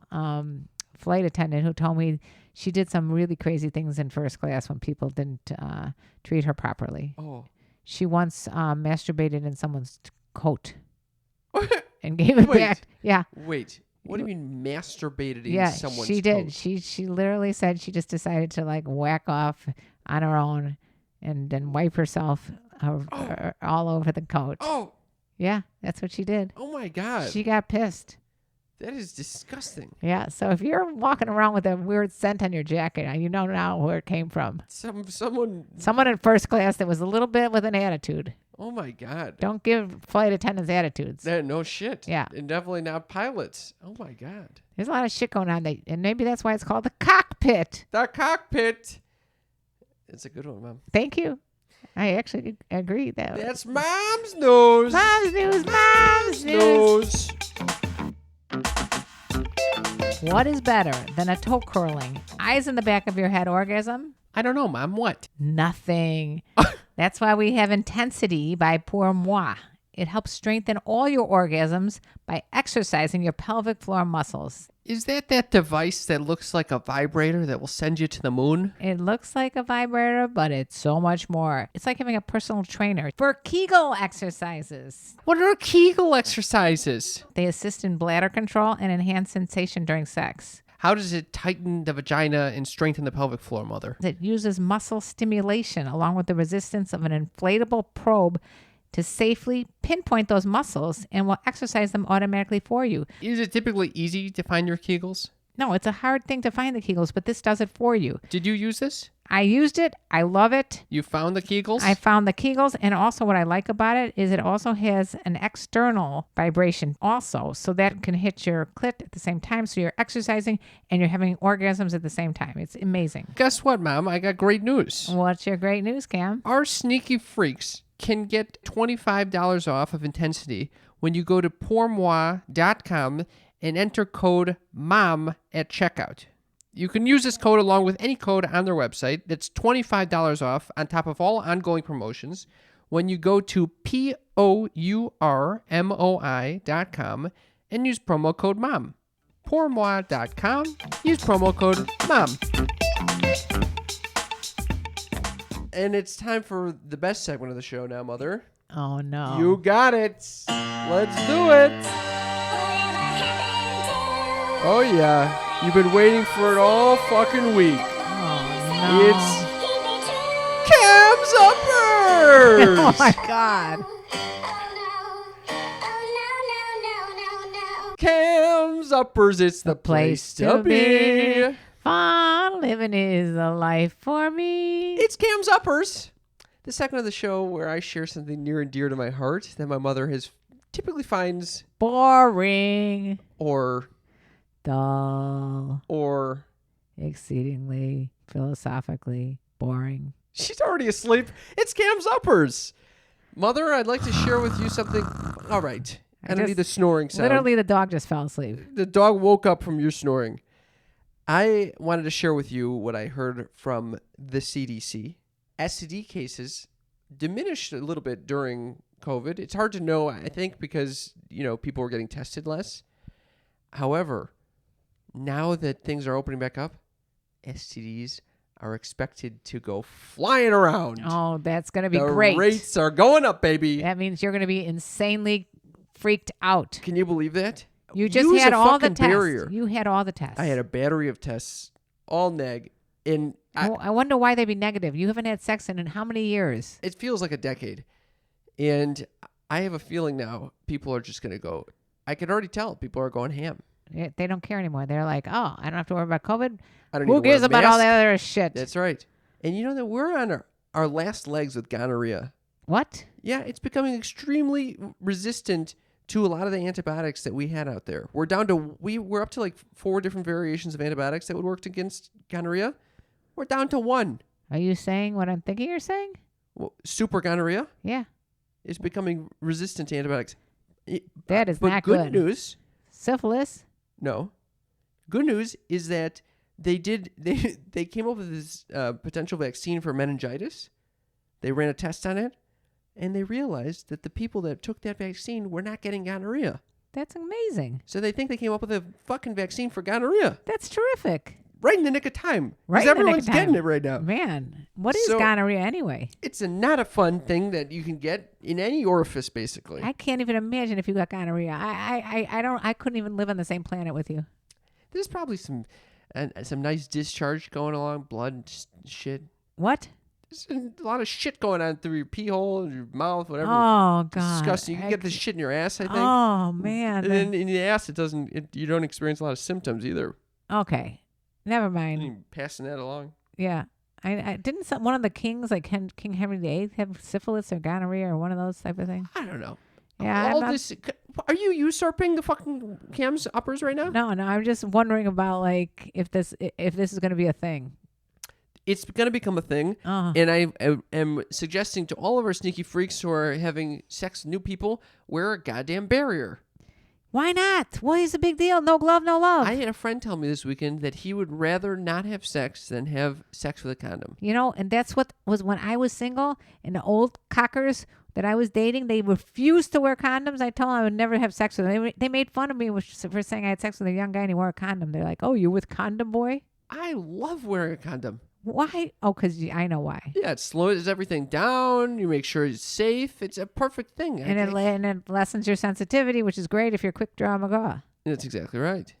flight attendant who told me she did some really crazy things in first class when people didn't treat her properly. Oh. She once masturbated in someone's coat and gave it back. Yeah. Wait. What do you mean masturbated in Yeah, someone's she did. coat? She literally said she just decided to like whack off on her own and then wipe herself all over the coat. Oh. Yeah, that's what she did. Oh my God. She got pissed. That is disgusting. Yeah, so if you're walking around with a weird scent on your jacket, you know now where it came from. Someone. Someone in first class that was a little bit with an attitude. Oh my God. Don't give flight attendants attitudes. No shit. Yeah. And definitely not pilots. Oh my God. There's a lot of shit going on, and maybe that's why it's called the cockpit. The cockpit. It's a good one, Mom. Thank you. I actually agree that. That's Mom's news. Mom's news. Mom's news. What is better than a toe curling, eyes in the back of your head orgasm? I don't know, Mom. What? Nothing. That's why we have Intensity by Pour Moi. It helps strengthen all your orgasms by exercising your pelvic floor muscles. Is that device that looks like a vibrator that will send you to the moon? It looks like a vibrator, but it's so much more. It's like having a personal trainer for Kegel exercises. What are Kegel exercises? They assist in bladder control and enhance sensation during sex. How does it tighten the vagina and strengthen the pelvic floor, Mother? It uses muscle stimulation along with the resistance of an inflatable probe to safely pinpoint those muscles and will exercise them automatically for you. Is it typically easy to find your Kegels? No, it's a hard thing to find the Kegels, but this does it for you. Did you use this? I used it. I love it. You found the Kegels? I found the Kegels, and also what I like about it is it also has an external vibration also, so that can hit your clit at the same time, so you're exercising and you're having orgasms at the same time. It's amazing. Guess what, Mom? I got great news. What's your great news, Cam? Our sneaky freaks can get $25 off of Intensity when you go to pourmoi.com and enter code MOM at checkout. You can use this code along with any code on their website. That's $25 off on top of all ongoing promotions when you go to pourmoi.com and use promo code MOM. pourmoi.com, use promo code MOM. And it's time for the best segment of the show now, Mother. Oh, no. You got it. Let's do it. Oh, yeah. You've been waiting for it all fucking week. Oh, no. It's Cam's Uppers. Oh, my God. Cam's Uppers. It's the place to be. Fun living is the life for me. It's Cam's Uppers, the segment of the show where I share something near and dear to my heart that my mother has typically finds Boring. or Dull. or Exceedingly philosophically boring. she's already asleep. It's Cam's Uppers. Mother, I'd like to share with you something. All right. I don't need the snoring sound. Literally, the dog just fell asleep. The dog woke up from your snoring. I wanted to share with you what I heard from the CDC. STD cases diminished a little bit during COVID. It's hard to know, I think, because, people were getting tested less. However, now that things are opening back up, STDs are expected to go flying around. Oh, that's going to be the great. rates are going up, baby. That means you're going to be insanely freaked out. Can you believe that? You just Use had a all the fucking tests. barrier. You had all the tests. I had a battery of tests, all neg, and I wonder why they'd be negative. You haven't had sex in how many years? it feels like a decade. And I have a feeling now people are just going to go. I can already tell people are going ham. They don't care anymore. They're like, oh, I don't have to worry about COVID. I don't Who need to wear cares a about all mask. the other shit? That's right. And you know that we're on our last legs with gonorrhea. What? Yeah, it's becoming extremely resistant to a lot of the antibiotics that we had out there. We're down to we're up to like 4 different variations of antibiotics that would work against gonorrhea. We're down to 1. Are you saying what I'm thinking you're saying? Well, super gonorrhea Yeah. is becoming resistant to antibiotics. That is but not good news. Syphilis? No. Good news is that they came up with this potential vaccine for meningitis. They ran a test on it, and they realized that the people that took that vaccine were not getting gonorrhea. That's amazing. So they think they came up with a fucking vaccine for gonorrhea. That's terrific. Right in the nick of time. Right Because in the nick everyone's of time. getting it right now. Man, what is So- gonorrhea anyway? It's not a fun thing that you can get in any orifice, basically. I can't even imagine if you got gonorrhea. I couldn't even live on the same planet with you. There's probably some nice discharge going along, blood and shit. What? There's a lot of shit going on through your pee hole and your mouth, whatever. Oh, It's God. disgusting. You can get this shit in your ass, I think. Oh, man. And then in the ass, you don't experience a lot of symptoms either. Okay. Never mind. You're passing that along. Yeah. I didn't one of the kings, like King Henry VIII, have syphilis or gonorrhea or one of those type of things? I don't know. Yeah. All I'm not- this. Are you usurping the fucking Cam's Uppers right now? No, I'm just wondering about like if this is going to be a thing. It's going to become a thing. Oh. And I am suggesting to all of our sneaky freaks who are having sex with new people, wear a goddamn barrier. Why not? What is the big deal? No glove, no love. I had a friend tell me this weekend that he would rather not have sex than have sex with a condom. And that's what was when I was single and the old cockers that I was dating, they refused to wear condoms. I told them I would never have sex with them. They made fun of me for saying I had sex with a young guy and he wore a condom. They're like, oh, you with condom boy? I love wearing a condom. Why? Oh, because I know why. Yeah, it slows everything down. You make sure it's safe. It's a perfect thing. And it lessens your sensitivity, which is great if you're quick draw McGraw. That's exactly right.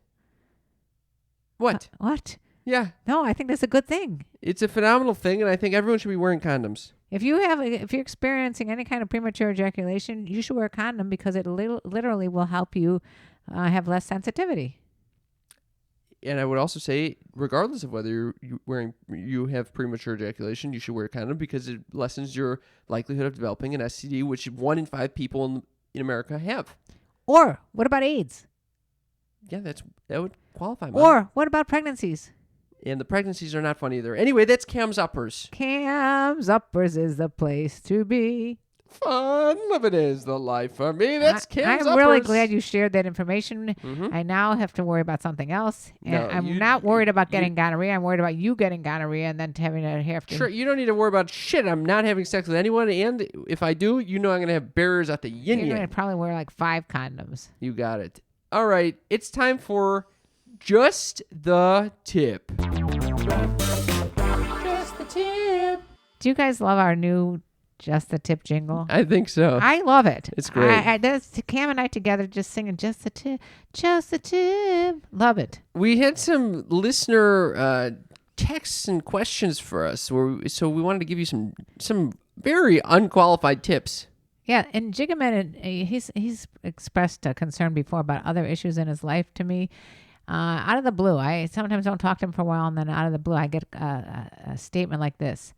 What? What? Yeah, No, I think that's a good thing. it's a phenomenal thing, and I think everyone should be wearing condoms. If you're experiencing any kind of premature ejaculation, you should wear a condom because it literally will help you have less sensitivity. And I would also say, regardless of whether you have premature ejaculation, you should wear a condom because it lessens your likelihood of developing an STD, which 1 in 5 people in America have. Or what about AIDS? Yeah, that would qualify. Mom. Or what about pregnancies? And the pregnancies are not fun either. Anyway, that's Cam's Uppers. Cam's Uppers is the place to be. Fun living is the life for me. That's Cam's Uppers. I'm really glad you shared that information. Mhm. I now have to worry about something else. And No, I'm not worried about getting gonorrhea. I'm worried about you getting gonorrhea and then having to have to. Sure, you don't need to worry about shit. I'm not having sex with anyone, and if I do, I'm going to have barriers at the yin You're going to yang. probably wear like 5 condoms. You got it. All right, it's time for Just the Tip. Just the tip. Do you guys love our new Just the Tip jingle? I think so. I love it. It's great. That's Cam and I together just singing Just the Tip, Just the Tip. Love it. We had some listener texts and questions for us, so we wanted to give you some very unqualified tips. Yeah, and Jigaman, he's expressed a concern before about other issues in his life to me. Out of the blue, I sometimes don't talk to him for a while, and then out of the blue, I get a statement like this.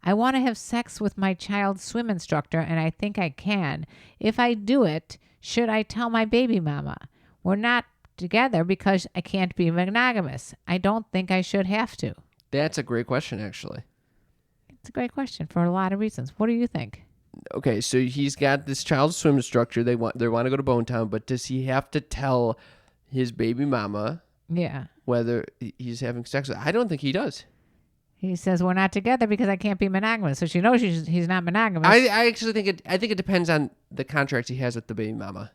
I want to have sex with my child's swim instructor, and I think I can. If I do it, should I tell my baby mama? We're not together because I can't be monogamous. I don't think I should have to. That's a great question, actually. It's a great question for a lot of reasons. What do you think? Okay, so he's got this child's swim instructor. They want to go to Bone Town, but does he have to tell his baby mama whether he's having sex with her? I don't think he does. He says we're not together because I can't be monogamous. So she knows he's not monogamous. I actually think it depends on the contract he has with the baby mama.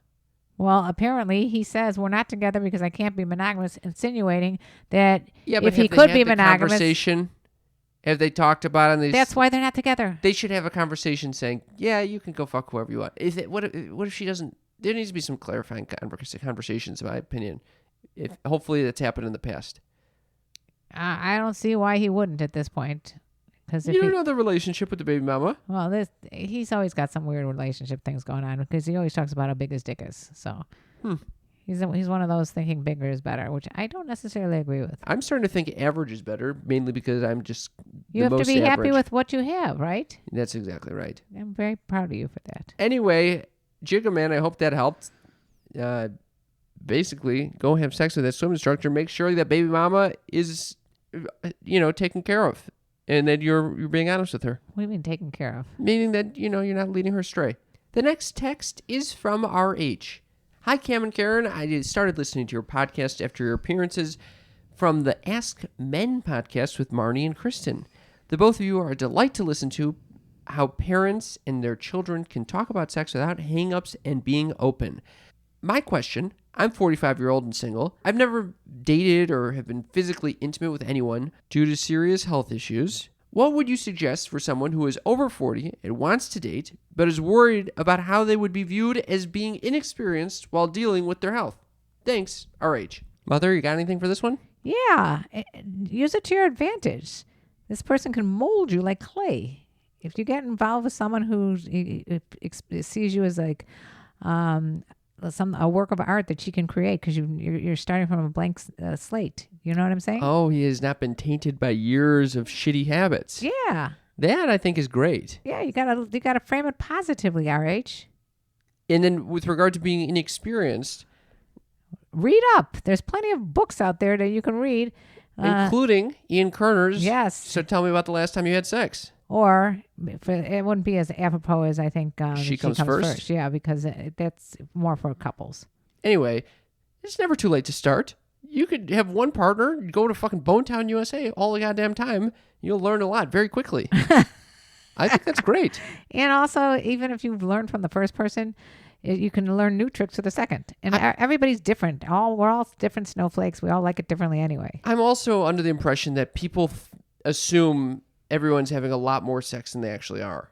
Well, apparently he says we're not together because I can't be monogamous, insinuating that if he could be monogamous. Conversation? Have they talked about it? That's why they're not together. They should have a conversation saying, "Yeah, you can go fuck whoever you want." What if she doesn't? There needs to be some clarifying conversations, in my opinion. Hopefully that's happened in the past. I don't see why he wouldn't at this point. Because you don't know the relationship with the baby mama. Well, he's always got some weird relationship things going on because he always talks about how big his dick is. So he's one of those thinking bigger is better, which I don't necessarily agree with. I'm starting to think average is better, mainly because I'm just you have to be happy with what you have, right? That's exactly right. I'm very proud of you for that. Anyway, Jigga Man, I hope that helped. Basically, go have sex with that swim instructor. Make sure that baby mama is, taken care of, and that you're being honest with her. What do you mean taken care of? Meaning that you're not leading her astray. The next text is from RH. Hi, Cam and Karen. I started listening to your podcast after your appearances from the Ask Men podcast with Marnie and Kristen. The both of you are a delight to listen to. How parents and their children can talk about sex without hang-ups and being open. My question, I'm 45-year-old and single. I've never dated or have been physically intimate with anyone due to serious health issues. What would you suggest for someone who is over 40 and wants to date, but is worried about how they would be viewed as being inexperienced while dealing with their health? Thanks, RH. Mother, you got anything for this one? Yeah, use it to your advantage. This person can mold you like clay. If you get involved with someone who sees you as like a work of art that she can create because you're starting from a blank slate. You know what I'm saying? Oh, he has not been tainted by years of shitty habits. Yeah. That I think is great. Yeah, you gotta frame it positively, RH. And then with regard to being inexperienced, read up. There's plenty of books out there that you can read, including Ian Kerner's. Yes. So tell me about the last time you had sex. Or it wouldn't be as apropos as I think she comes first. Yeah, because that's more for couples. Anyway, it's never too late to start. You could have one partner, go to fucking Bone Town, USA all the goddamn time. You'll learn a lot very quickly. I think that's great. And also, even if you've learned from the first person, you can learn new tricks for the second. And everybody's different. We're all different snowflakes. We all like it differently anyway. I'm also under the impression that people assume everyone's having a lot more sex than they actually are.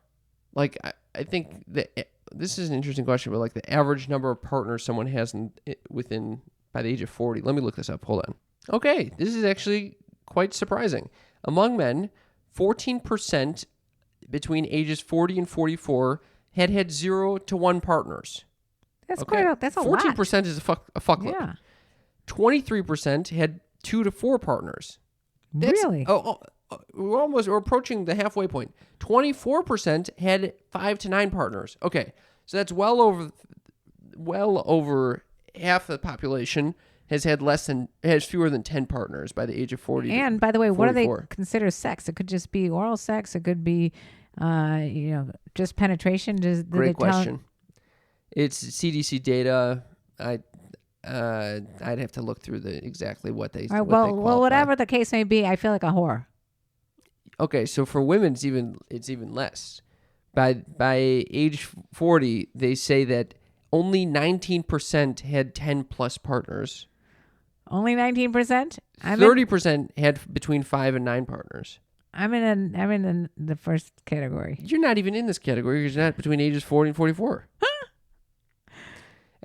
Like, I think that this is an interesting question, but like the average number of partners someone has by the age of 40. Let me look this up. Hold on. Okay, this is actually quite surprising. Among men, 14% between ages 40 and 44 had 0 to 1 partners. That's okay? that's a 14% lot. 14% is a fuckload. Yeah. 23% had 2 to 4 partners. Really? We're approaching the halfway point. 24% had 5 to 9 partners. Okay, so that's well over half the population has fewer than 10 partners by the age of 40. And by the way, 44. what do they consider sex? It could just be oral sex. It could be, just penetration. Great question. It's CDC data. I'd have to look through exactly what they. All right, well, whatever the case may be, I feel like a whore. Okay, so for women, it's even less. By age 40, they say that only 19% had 10 plus partners. Only 19%? 30% had between 5 and 9 partners. I'm in the first category. You're not even in this category because you're not between ages 40 and 44.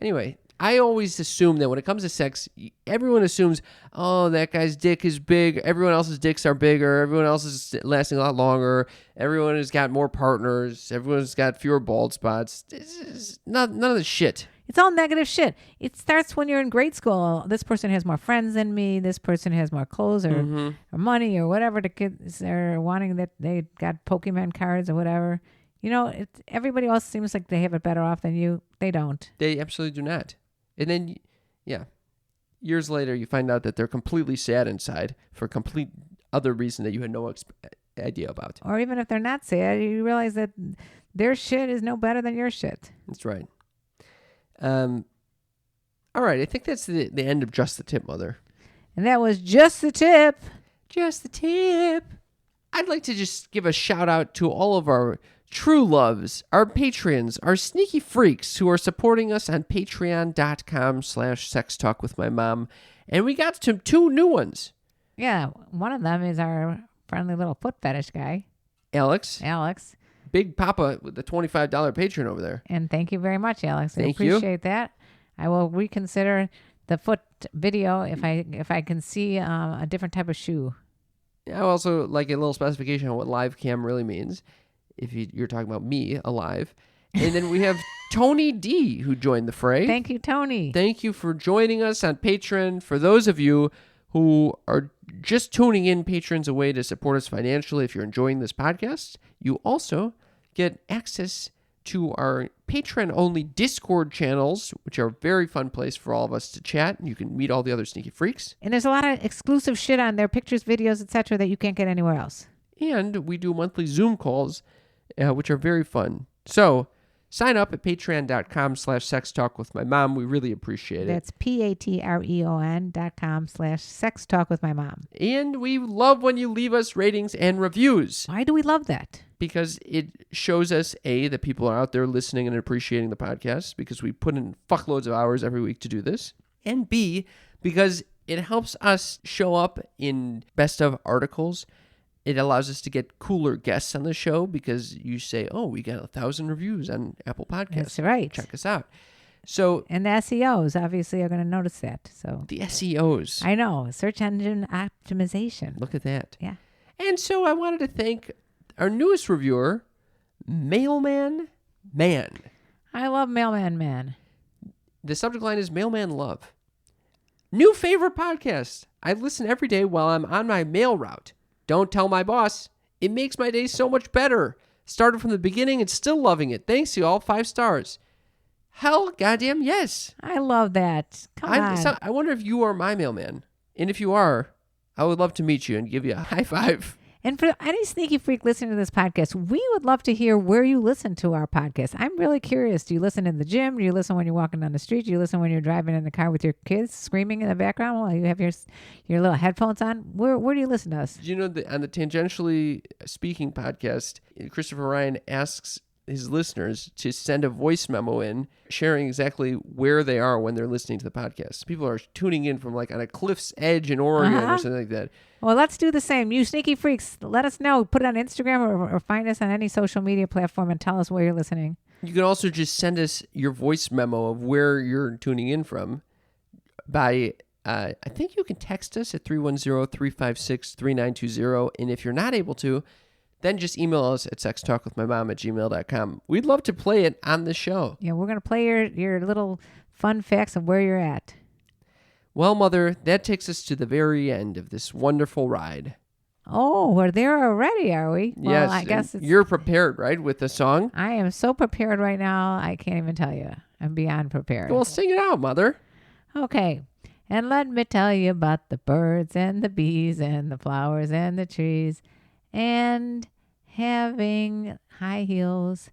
Anyway, I always assume that when it comes to sex, everyone assumes, oh, that guy's dick is big. Everyone else's dicks are bigger. Everyone else is lasting a lot longer. Everyone has got more partners. Everyone's got fewer bald spots. This is none of the shit. It's all negative shit. It starts when you're in grade school. This person has more friends than me. This person has more clothes or money or whatever the kids are wanting, that they got Pokemon cards or whatever. You know, everybody else seems like they have it better off than you. They don't. They absolutely do not. And then, years later, you find out that they're completely sad inside for a complete other reason that you had no idea about. Or even if they're not sad, you realize that their shit is no better than your shit. That's right. All right, I think that's the end of Just the Tip, Mother. And that was just the tip. Just the tip. I'd like to just give a shout out to all of our true loves, our patrons, our sneaky freaks who are supporting us on patreon.com/sextalkwithmymom. And we got two new ones. Yeah, one of them is our friendly little foot fetish guy, Alex. Big Papa with the $25 patron over there. And thank you very much, Alex. Thank I you. appreciate that. I will reconsider the foot video if I can see a different type of shoe. I also like a little specification on what live cam really means, if you're talking about me alive. And then we have Tony D, who joined the fray. Thank you, Tony. Thank you for joining us on Patreon. For those of you who are just tuning in, patrons, a way to support us financially if you're enjoying this podcast, you also get access to our patron-only Discord channels, which are a very fun place for all of us to chat. You can meet all the other sneaky freaks. And there's a lot of exclusive shit on there, pictures, videos, etc., that you can't get anywhere else. And we do monthly Zoom calls, which are very fun. So sign up at patreon.com/sextalkwithmymom. We really appreciate it. That's patreon.com/sextalkwithmymom. And we love when you leave us ratings and reviews. Why do we love that? Because it shows us, A, that people are out there listening and appreciating the podcast, because we put in fuckloads of hours every week to do this. And B, because it helps us show up in best of articles. It allows us to get cooler guests on the show because you say, oh, we got 1,000 reviews on Apple Podcasts. That's right. Check us out. So, and the SEOs obviously are going to notice that. So the SEOs. I know. Search engine optimization. Look at that. Yeah. And so I wanted to thank our newest reviewer, Mailman Man. I love Mailman Man. The subject line is Mailman Love. New favorite podcast. I listen every day while I'm on my mail route. Don't tell my boss. It makes my day so much better. Started from the beginning and still loving it. Thanks, you all. 5 stars. Hell, goddamn yes. I love that. Come on. I wonder if you are my mailman. And if you are, I would love to meet you and give you a high five. And for any sneaky freak listening to this podcast, we would love to hear where you listen to our podcast. I'm really curious. Do you listen in the gym? Do you listen when you're walking down the street? Do you listen when you're driving in the car with your kids screaming in the background while you have your little headphones on? Where do you listen to us? You know, on the Tangentially Speaking podcast, Christopher Ryan asks his listeners to send a voice memo in sharing exactly where they are when they're listening to the podcast. People are tuning in from like on a cliff's edge in Oregon or something like that. Well, let's do the same. You sneaky freaks, let us know. Put it on Instagram or find us on any social media platform and tell us where you're listening. You can also just send us your voice memo of where you're tuning in from by, I think you can text us at 310-356-3920. And if you're not able to, then just email us at sextalkwithmymom@gmail.com. We'd love to play it on the show. Yeah, we're going to play your little fun facts of where you're at. Well, Mother, that takes us to the very end of this wonderful ride. Oh, we're there already, are we? Well, yes. I guess you're prepared, right, with the song? I am so prepared right now, I can't even tell you. I'm beyond prepared. Well, sing it out, Mother. Okay. And let me tell you about the birds and the bees and the flowers and the trees and having high heels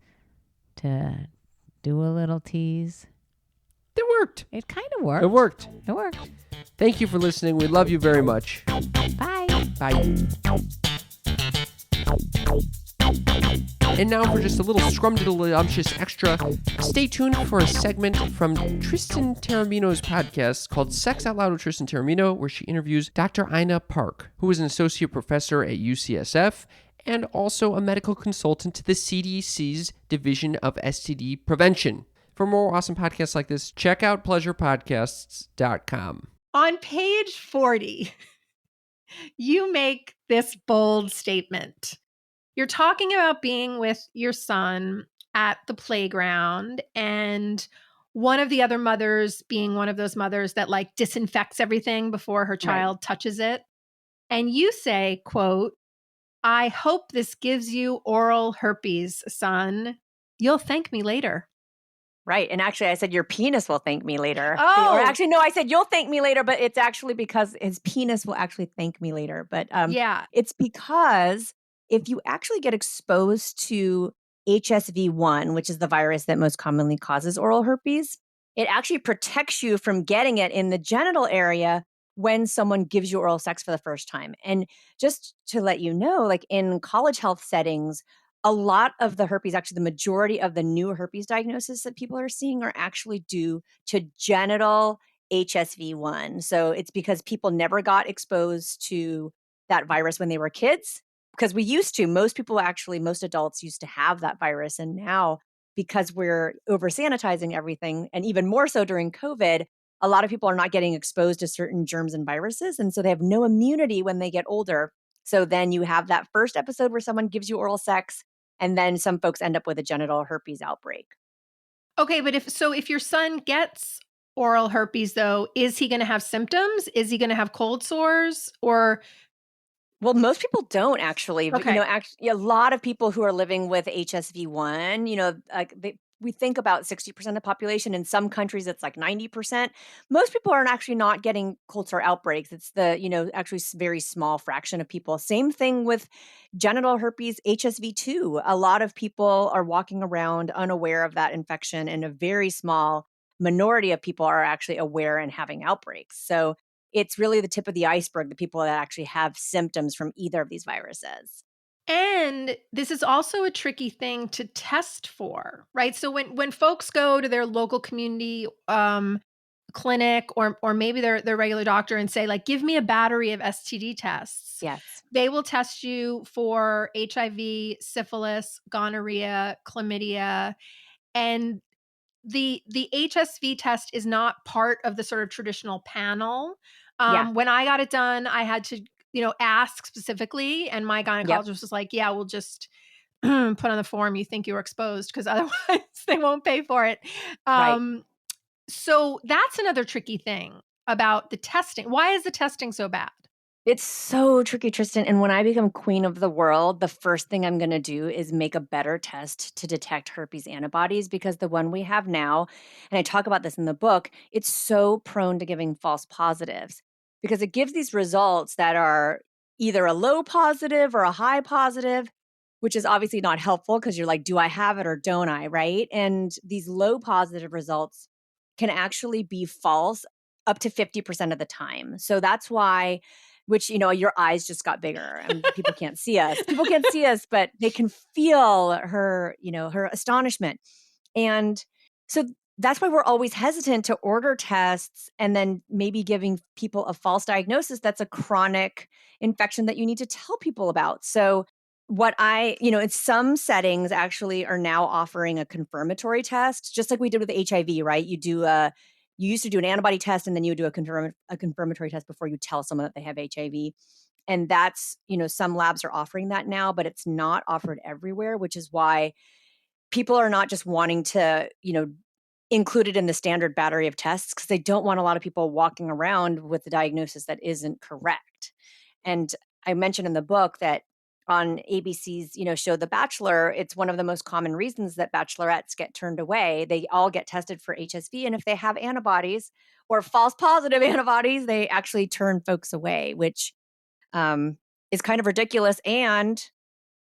to do a little tease. It worked. It kind of worked. It worked. It worked. Thank you for listening. We love you very much. Bye. Bye. And now for just a little scrumdiddlyumptious extra, stay tuned for a segment from Tristan Taormino's podcast called Sex Out Loud with Tristan Taormino, where she interviews Dr. Ina Park, who is an associate professor at UCSF and also a medical consultant to the CDC's Division of STD Prevention. For more awesome podcasts like this, check out pleasurepodcasts.com. On page 40, you make this bold statement. You're talking about being with your son at the playground and one of the other mothers being one of those mothers that like disinfects everything before her child touches it. And you say, quote, "I hope this gives you oral herpes, son. You'll thank me later." Right. And actually, I said, your penis will thank me later. Oh. Or actually, no, I said, you'll thank me later, but it's actually because his penis will actually thank me later. But Yeah. it's because if you actually get exposed to HSV1, which is the virus that most commonly causes oral herpes, it actually protects you from getting it in the genital area when someone gives you oral sex for the first time. And just to let you know, like in college health settings, a lot of the herpes, actually the majority of the new herpes diagnoses that people are seeing are actually due to genital HSV1. So it's because people never got exposed to that virus when they were kids, because we used to. Most adults used to have that virus. And now, because we're over sanitizing everything, and even more so during COVID, a lot of people are not getting exposed to certain germs and viruses. And so they have no immunity when they get older. So then you have that first episode where someone gives you oral sex, and then some folks end up with a genital herpes outbreak. Okay, but if your son gets oral herpes, though, is he going to have symptoms? Is he going to have cold sores? Or well, most people don't actually. Okay. Actually, a lot of people who are living with HSV1, we think about 60% of the population. In some countries, it's like 90%. Most people are actually not getting cold sore outbreaks. It's the, actually very small fraction of people. Same thing with genital herpes, HSV2. A lot of people are walking around unaware of that infection, and a very small minority of people are actually aware and having outbreaks. So it's really the tip of the iceberg, the people that actually have symptoms from either of these viruses. And this is also a tricky thing to test for, right? So when folks go to their local community clinic or maybe their regular doctor and say, like, give me a battery of STD tests. Yes. They will test you for HIV, syphilis, gonorrhea, chlamydia, and the HSV test is not part of the sort of traditional panel. When I got it done, I had to ask specifically, and my gynecologist was like, yeah, we'll just put on the form you think you were exposed, because otherwise they won't pay for it. Right. So that's another tricky thing about the testing. Why is the testing so bad? It's so tricky, Tristan. And when I become queen of the world, the first thing I'm going to do is make a better test to detect herpes antibodies, because the one we have now, and I talk about this in the book, it's so prone to giving false positives, because it gives these results that are either a low positive or a high positive, which is obviously not helpful, because you're like, do I have it or don't I, right? And these low positive results can actually be false up to 50% of the time. So that's why, which, your eyes just got bigger, and people can't see us. People can't see us, but they can feel her, her astonishment. And so that's why we're always hesitant to order tests and then maybe giving people a false diagnosis that's a chronic infection that you need to tell people about. So what in some settings actually are now offering a confirmatory test, just like we did with HIV, right? You used to do an antibody test, and then you would do a confirmatory test before you tell someone that they have HIV. And that's, some labs are offering that now, but it's not offered everywhere, which is why people are not just wanting to, include it in the standard battery of tests, because they don't want a lot of people walking around with the diagnosis that isn't correct. And I mentioned in the book that on ABC's, show The Bachelor, it's one of the most common reasons that bachelorettes get turned away. They all get tested for HSV, and if they have antibodies or false positive antibodies, they actually turn folks away, which is kind of ridiculous, and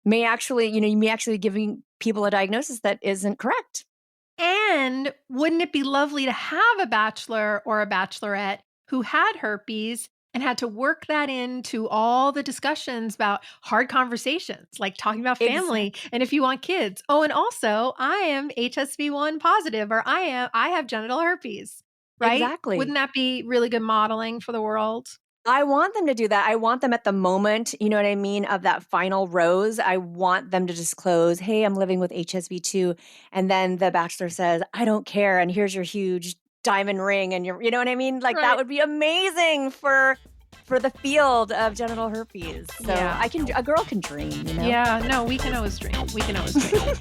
may actually, you may actually giving people a diagnosis that isn't correct. And wouldn't it be lovely to have a bachelor or a bachelorette who had herpes and had to work that into all the discussions about hard conversations, like talking about family and if you want kids. Oh, and also I am HSV1 positive, or I have genital herpes, right? Exactly. Wouldn't that be really good modeling for the world? I want them to do that. I want them at the moment, you know what I mean, of that final rose. I want them to disclose, hey, I'm living with HSV2. And then the bachelor says, I don't care. And here's your huge diamond ring. And you know what I mean? Like Right. that would be amazing for the field of genital herpes. So Yeah. a girl can dream, you know? Yeah, no, we can always dream. We can always dream.